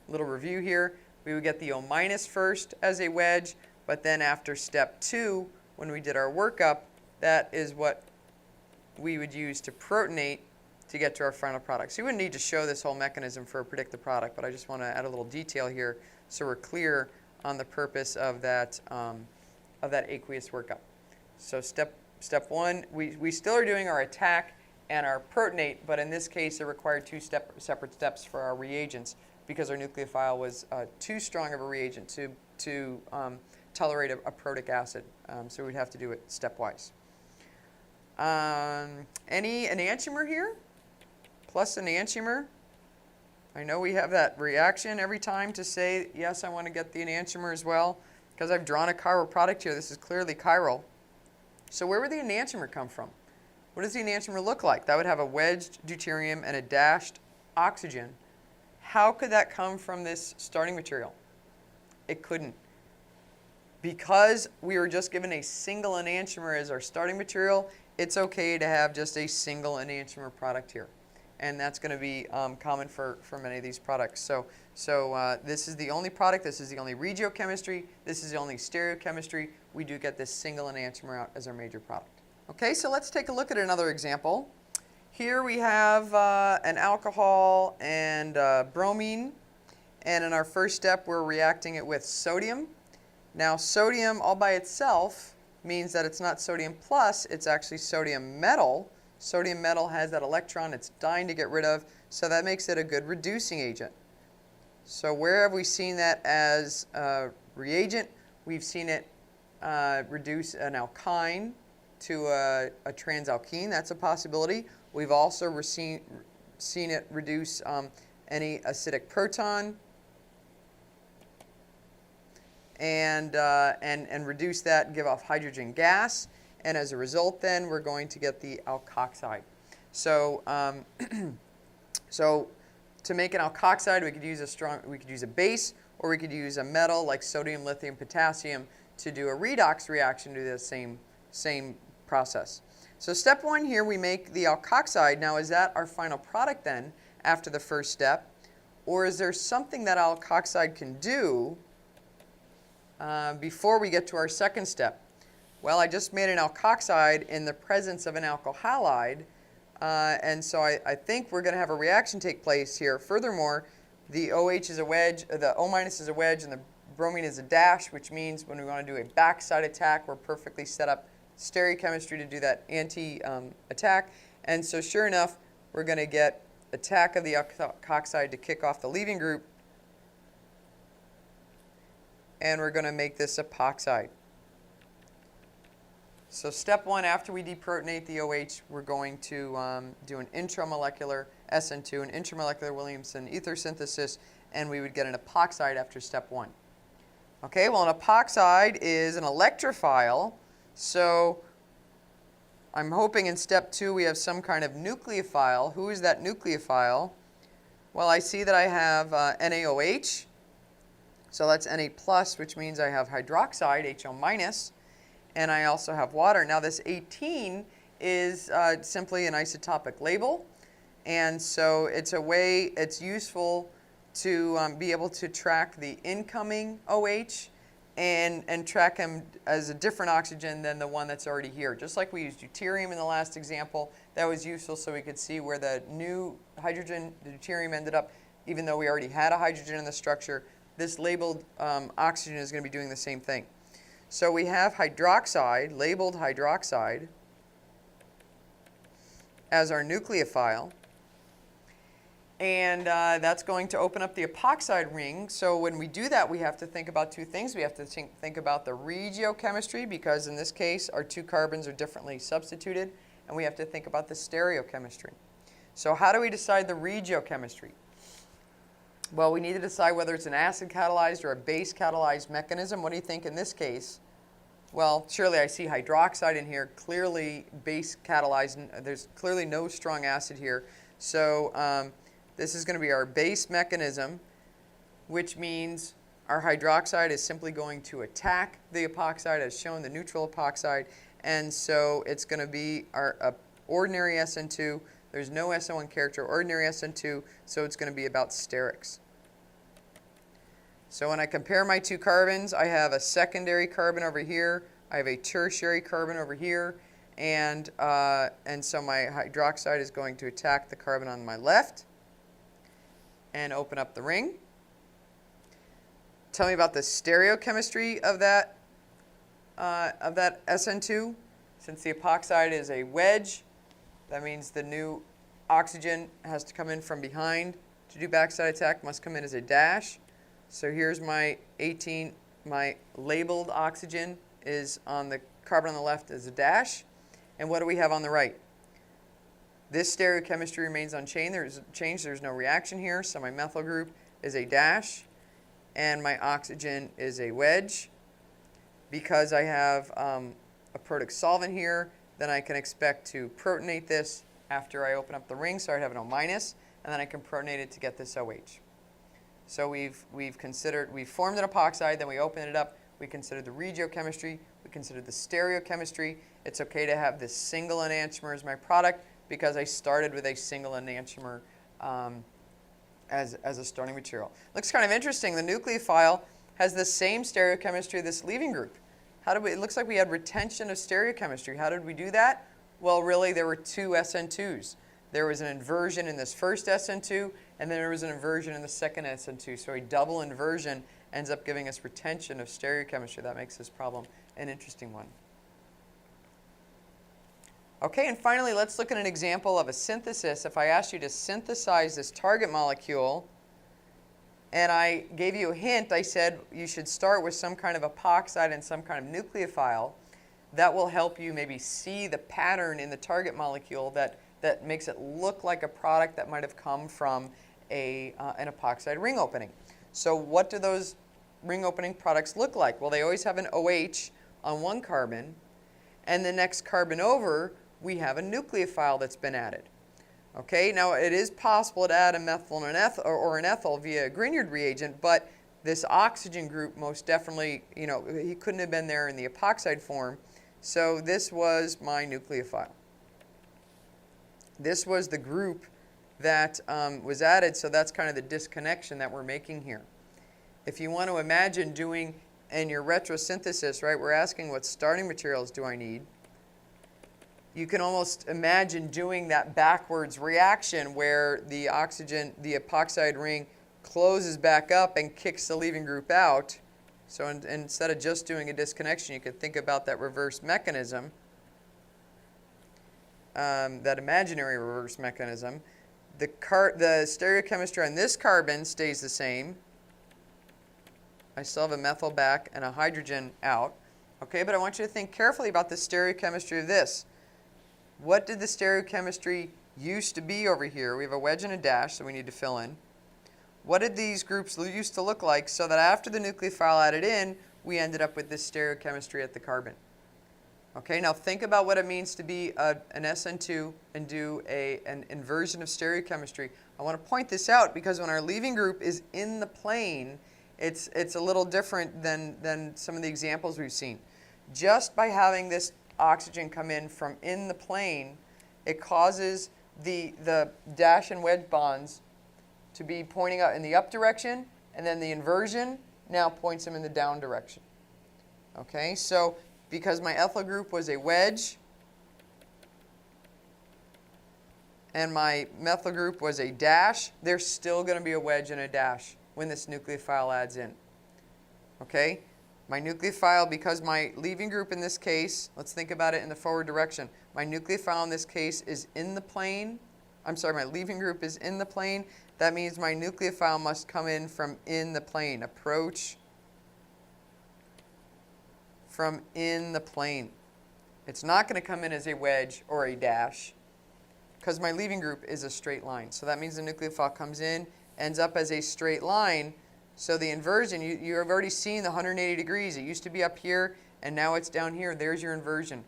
review here. We would get the O minus first as a wedge, but then after step 2, when we did our workup, that is what we would use to protonate to get to our final product. So you wouldn't need to show this whole mechanism for a predict the product, but I just want to add a little detail here so we're clear on the purpose of that aqueous workup. So step 1, we still are doing our attack and our protonate, but in this case it required 2 separate steps for our reagents because our nucleophile was too strong of a reagent to tolerate a protic acid. So we'd have to do it stepwise. Any enantiomer here? Plus enantiomer? I know we have that reaction every time to say, yes, I want to get the enantiomer as well. Because I've drawn a chiral product here, this is clearly chiral. So where would the enantiomer come from? What does the enantiomer look like? That would have a wedged deuterium and a dashed oxygen. How could that come from this starting material? It couldn't. Because we were just given a single enantiomer as our starting material, it's okay to have just a single enantiomer product here. And that's going to be common for many of these products. So this is the only product, this is the only regiochemistry, this is the only stereochemistry. We do get this single enantiomer out as our major product. Okay, so let's take a look at another example. Here we have an alcohol and bromine. And in our first step, we're reacting it with sodium. Now, sodium all by itself means that it's not sodium plus, it's actually sodium metal. Sodium metal has that electron it's dying to get rid of, so that makes it a good reducing agent. So where have we seen that as a reagent? We've seen it reduce an alkyne to a transalkene. That's a possibility. We've also seen it reduce any acidic proton and reduce that and give off hydrogen gas. And as a result, then, we're going to get the alkoxide. So, so to make an alkoxide, we could use a base, or we could use a metal like sodium, lithium, potassium to do a redox reaction to the same process. So step 1 here, we make the alkoxide. Now, is that our final product then after the first step? Or is there something that alkoxide can do before we get to our second step? Well, I just made an alkoxide in the presence of an alkyl halide, and so I think we're going to have a reaction take place here. Furthermore, the OH is a wedge, the O minus is a wedge, and the bromine is a dash, which means when we want to do a backside attack, we're perfectly set up stereochemistry to do that anti-attack. And so sure enough, we're going to get attack of the alkoxide to kick off the leaving group, and we're going to make this epoxide. So step 1, after we deprotonate the OH, we're going to do an intramolecular SN2, an intramolecular Williamson ether synthesis, and we would get an epoxide after step 1. Okay, well, an epoxide is an electrophile, so I'm hoping in step 2 we have some kind of nucleophile. Who is that nucleophile? Well, I see that I have NaOH, so that's Na+, which means I have hydroxide, HO-, and I also have water. Now this 18 is simply an isotopic label, and so it's a way, it's useful to be able to track the incoming OH and track them as a different oxygen than the one that's already here. Just like we used deuterium in the last example, that was useful so we could see where the new hydrogen, the deuterium, ended up, even though we already had a hydrogen in the structure. This labeled oxygen is going to be doing the same thing. So we have hydroxide, labeled hydroxide, as our nucleophile. And that's going to open up the epoxide ring. So when we do that, we have to think about two things. We have to think about the regiochemistry, because in this case, our two carbons are differently substituted. And we have to think about the stereochemistry. So how do we decide the regiochemistry? Well, we need to decide whether it's an acid-catalyzed or a base-catalyzed mechanism. What do you think in this case? Well, surely I see hydroxide in here, clearly base-catalyzed. There's clearly no strong acid here. So this is going to be our base mechanism, which means our hydroxide is simply going to attack the epoxide, as shown, the neutral epoxide. And so it's going to be our ordinary SN2. There's no SN1 character, ordinary SN2, so it's going to be about sterics. So when I compare my two carbons, I have a secondary carbon over here, I have a tertiary carbon over here, and so my hydroxide is going to attack the carbon on my left and open up the ring. Tell me about the stereochemistry of that SN2. Since the epoxide is a wedge, that means the new oxygen has to come in from behind to do backside attack, must come in as a dash. So here's my 18, my labeled oxygen is on the carbon on the left as a dash. And what do we have on the right? This stereochemistry remains unchanged. There's no reaction here, so my methyl group is a dash, and my oxygen is a wedge. Because I have a protic solvent here, then I can expect to protonate this after I open up the ring, so I'd have an O-, and then I can protonate it to get this OH. So we've formed an epoxide, then we open it up, we considered the regiochemistry, we considered the stereochemistry. It's okay to have this single enantiomer as my product because I started with a single enantiomer as a starting material. Looks kind of interesting. The nucleophile has the same stereochemistry of this leaving group. It looks like we had retention of stereochemistry. How did we do that? Well, really, there were two SN2s. There was an inversion in this first SN2, and then there was an inversion in the second SN2. So a double inversion ends up giving us retention of stereochemistry. That makes this problem an interesting one. Okay, and finally, let's look at an example of a synthesis. If I asked you to synthesize this target molecule, and I gave you a hint, I said you should start with some kind of epoxide and some kind of nucleophile. That will help you maybe see the pattern in the target molecule that makes it look like a product that might have come from an epoxide ring opening. So what do those ring opening products look like? Well, they always have an OH on one carbon, and the next carbon over, we have a nucleophile that's been added. Okay, now it is possible to add a methyl and an ethyl via a Grignard reagent, but this oxygen group most definitely, he couldn't have been there in the epoxide form. So this was my nucleophile. This was the group that was added, so that's kind of the disconnection that we're making here. If you want to imagine doing in your retrosynthesis, right, we're asking what starting materials do I need. You can almost imagine doing that backwards reaction where the epoxide ring closes back up and kicks the leaving group out. So instead of just doing a disconnection, you could think about that reverse mechanism, that imaginary reverse mechanism. The stereochemistry on this carbon stays the same. I still have a methyl back and a hydrogen out. Okay, but I want you to think carefully about the stereochemistry of this. What did the stereochemistry used to be over here? We have a wedge and a dash, so we need to fill in. What did these groups used to look like so that after the nucleophile added in, we ended up with this stereochemistry at the carbon? Okay, now think about what it means to be an SN2 and do an inversion of stereochemistry. I want to point this out because when our leaving group is in the plane, it's a little different than some of the examples we've seen. Just by having this oxygen come in from in the plane, it causes the dash and wedge bonds to be pointing out in the up direction, and then the inversion now points them in the down direction. Okay, so because my ethyl group was a wedge and my methyl group was a dash, there's still going to be a wedge and a dash when this nucleophile adds in. Okay, My nucleophile, because my leaving group in this case, let's think about it in the forward direction. My nucleophile in this case is in the plane. I'm sorry, my leaving group is in the plane. That means my nucleophile must come in from in the plane. Approach from in the plane. It's not going to come in as a wedge or a dash because my leaving group is a straight line. So that means the nucleophile comes in, ends up as a straight line. So the inversion, you have already seen the 180 degrees. It used to be up here, and now it's down here. There's your inversion.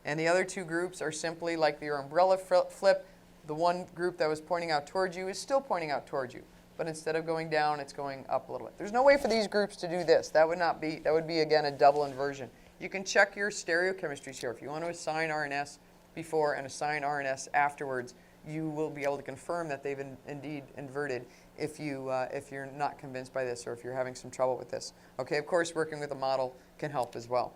And the other two groups are simply like your umbrella flip. The one group that was pointing out towards you is still pointing out towards you. But instead of going down, it's going up a little bit. There's no way for these groups to do this. That would be, again, a double inversion. You can check your stereochemistries here. If you want to assign RNS before and assign RNS afterwards, you will be able to confirm that they've indeed inverted if you're not convinced by this or if you're having some trouble with this. Okay, of course, working with a model can help as well.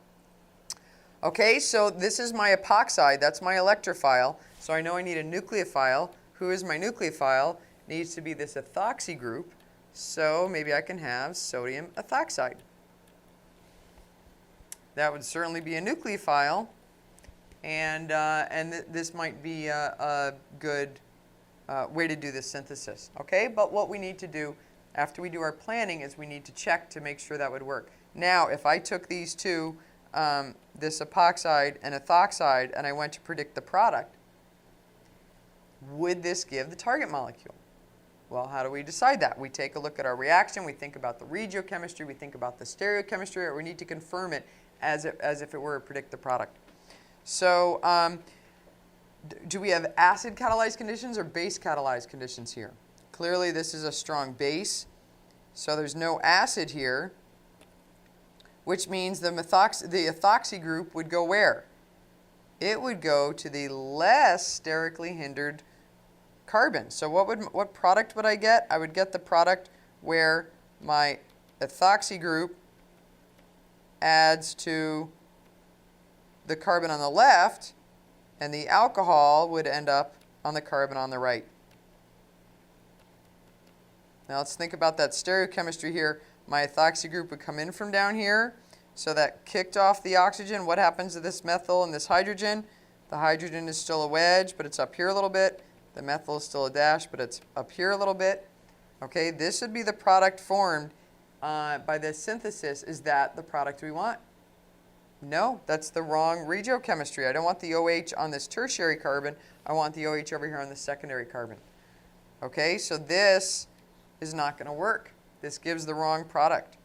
Okay, so this is my epoxide. That's my electrophile. So I know I need a nucleophile. Who is my nucleophile? Needs to be this ethoxy group. So maybe I can have sodium ethoxide. That would certainly be a nucleophile. And this might be a good way to do this synthesis. Okay, but what we need to do after we do our planning is we need to check to make sure that would work. Now, if I took these two, this epoxide and ethoxide, and I went to predict the product, would this give the target molecule? Well, how do we decide that? We take a look at our reaction, we think about the regiochemistry, we think about the stereochemistry, or we need to confirm it as if it were to predict the product. So do we have acid catalyzed conditions or base catalyzed conditions here? Clearly this is a strong base, so there's no acid here, which means the ethoxy group would go where? It would go to the less sterically hindered carbon. So what product would I get? I would get the product where my ethoxy group adds to the carbon on the left, and the alcohol would end up on the carbon on the right. Now let's think about that stereochemistry here. My ethoxy group would come in from down here, so that kicked off the oxygen. What happens to this methyl and this hydrogen? The hydrogen is still a wedge, but it's up here a little bit. The methyl is still a dash, but it's up here a little bit. Okay, this would be the product formed by this synthesis. Is that the product we want? No, that's the wrong regiochemistry. I don't want the OH on this tertiary carbon. I want the OH over here on the secondary carbon. Okay, so this is not going to work. This gives the wrong product.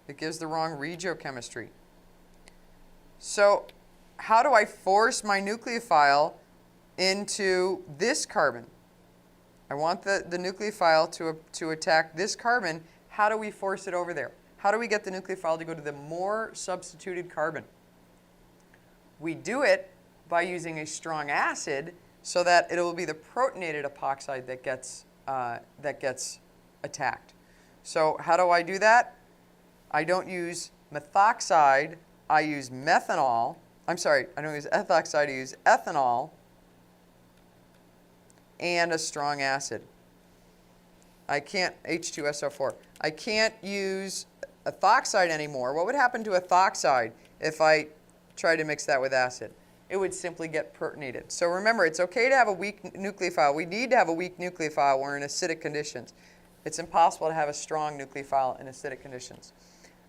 It gives the wrong regiochemistry. So how do I force my nucleophile into this carbon? I want the nucleophile to attack this carbon. How do we force it over there? How do we get the nucleophile to go to the more substituted carbon? We do it by using a strong acid so that it will be the protonated epoxide that gets attacked. So how do I do that? I don't use methoxide, I use methanol. I'm sorry, I don't use ethoxide, I use ethanol and a strong acid. I can't, H2SO4. I can't use ethoxide anymore. What would happen to ethoxide if I tried to mix that with acid? It would simply get protonated. So remember, it's okay to have a weak nucleophile. We need to have a weak nucleophile when we're in acidic conditions. It's impossible to have a strong nucleophile in acidic conditions.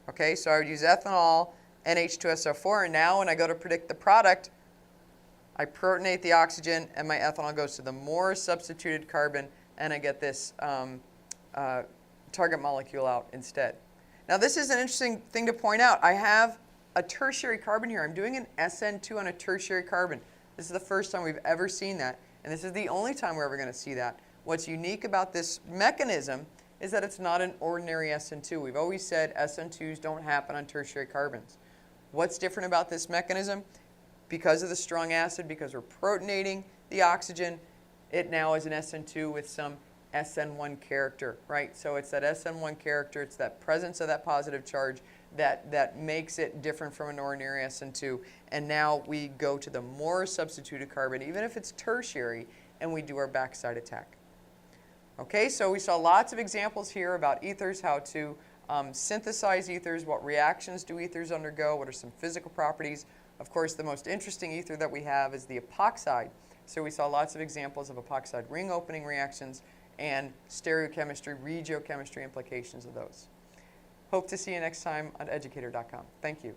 Okay, so I would use ethanol and H2SO4, and now when I go to predict the product, I protonate the oxygen and my ethanol goes to the more substituted carbon, and I get this target molecule out instead. Now this is an interesting thing to point out. I have a tertiary carbon here. I'm doing an SN2 on a tertiary carbon. This is the first time we've ever seen that, and this is the only time we're ever going to see that. What's unique about this mechanism is that it's not an ordinary SN2. We've always said SN2s don't happen on tertiary carbons. What's different about this mechanism? Because of the strong acid, because we're protonating the oxygen, it now is an SN2 with some SN1 character, right? So it's that SN1 character, it's that presence of that positive charge that makes it different from an ordinary SN2. And now we go to the more substituted carbon, even if it's tertiary, and we do our backside attack. Okay, so we saw lots of examples here about ethers, how to synthesize ethers, what reactions do ethers undergo, what are some physical properties. Of course, the most interesting ether that we have is the epoxide. So we saw lots of examples of epoxide ring opening reactions and stereochemistry, regiochemistry implications of those. Hope to see you next time on educator.com. Thank you.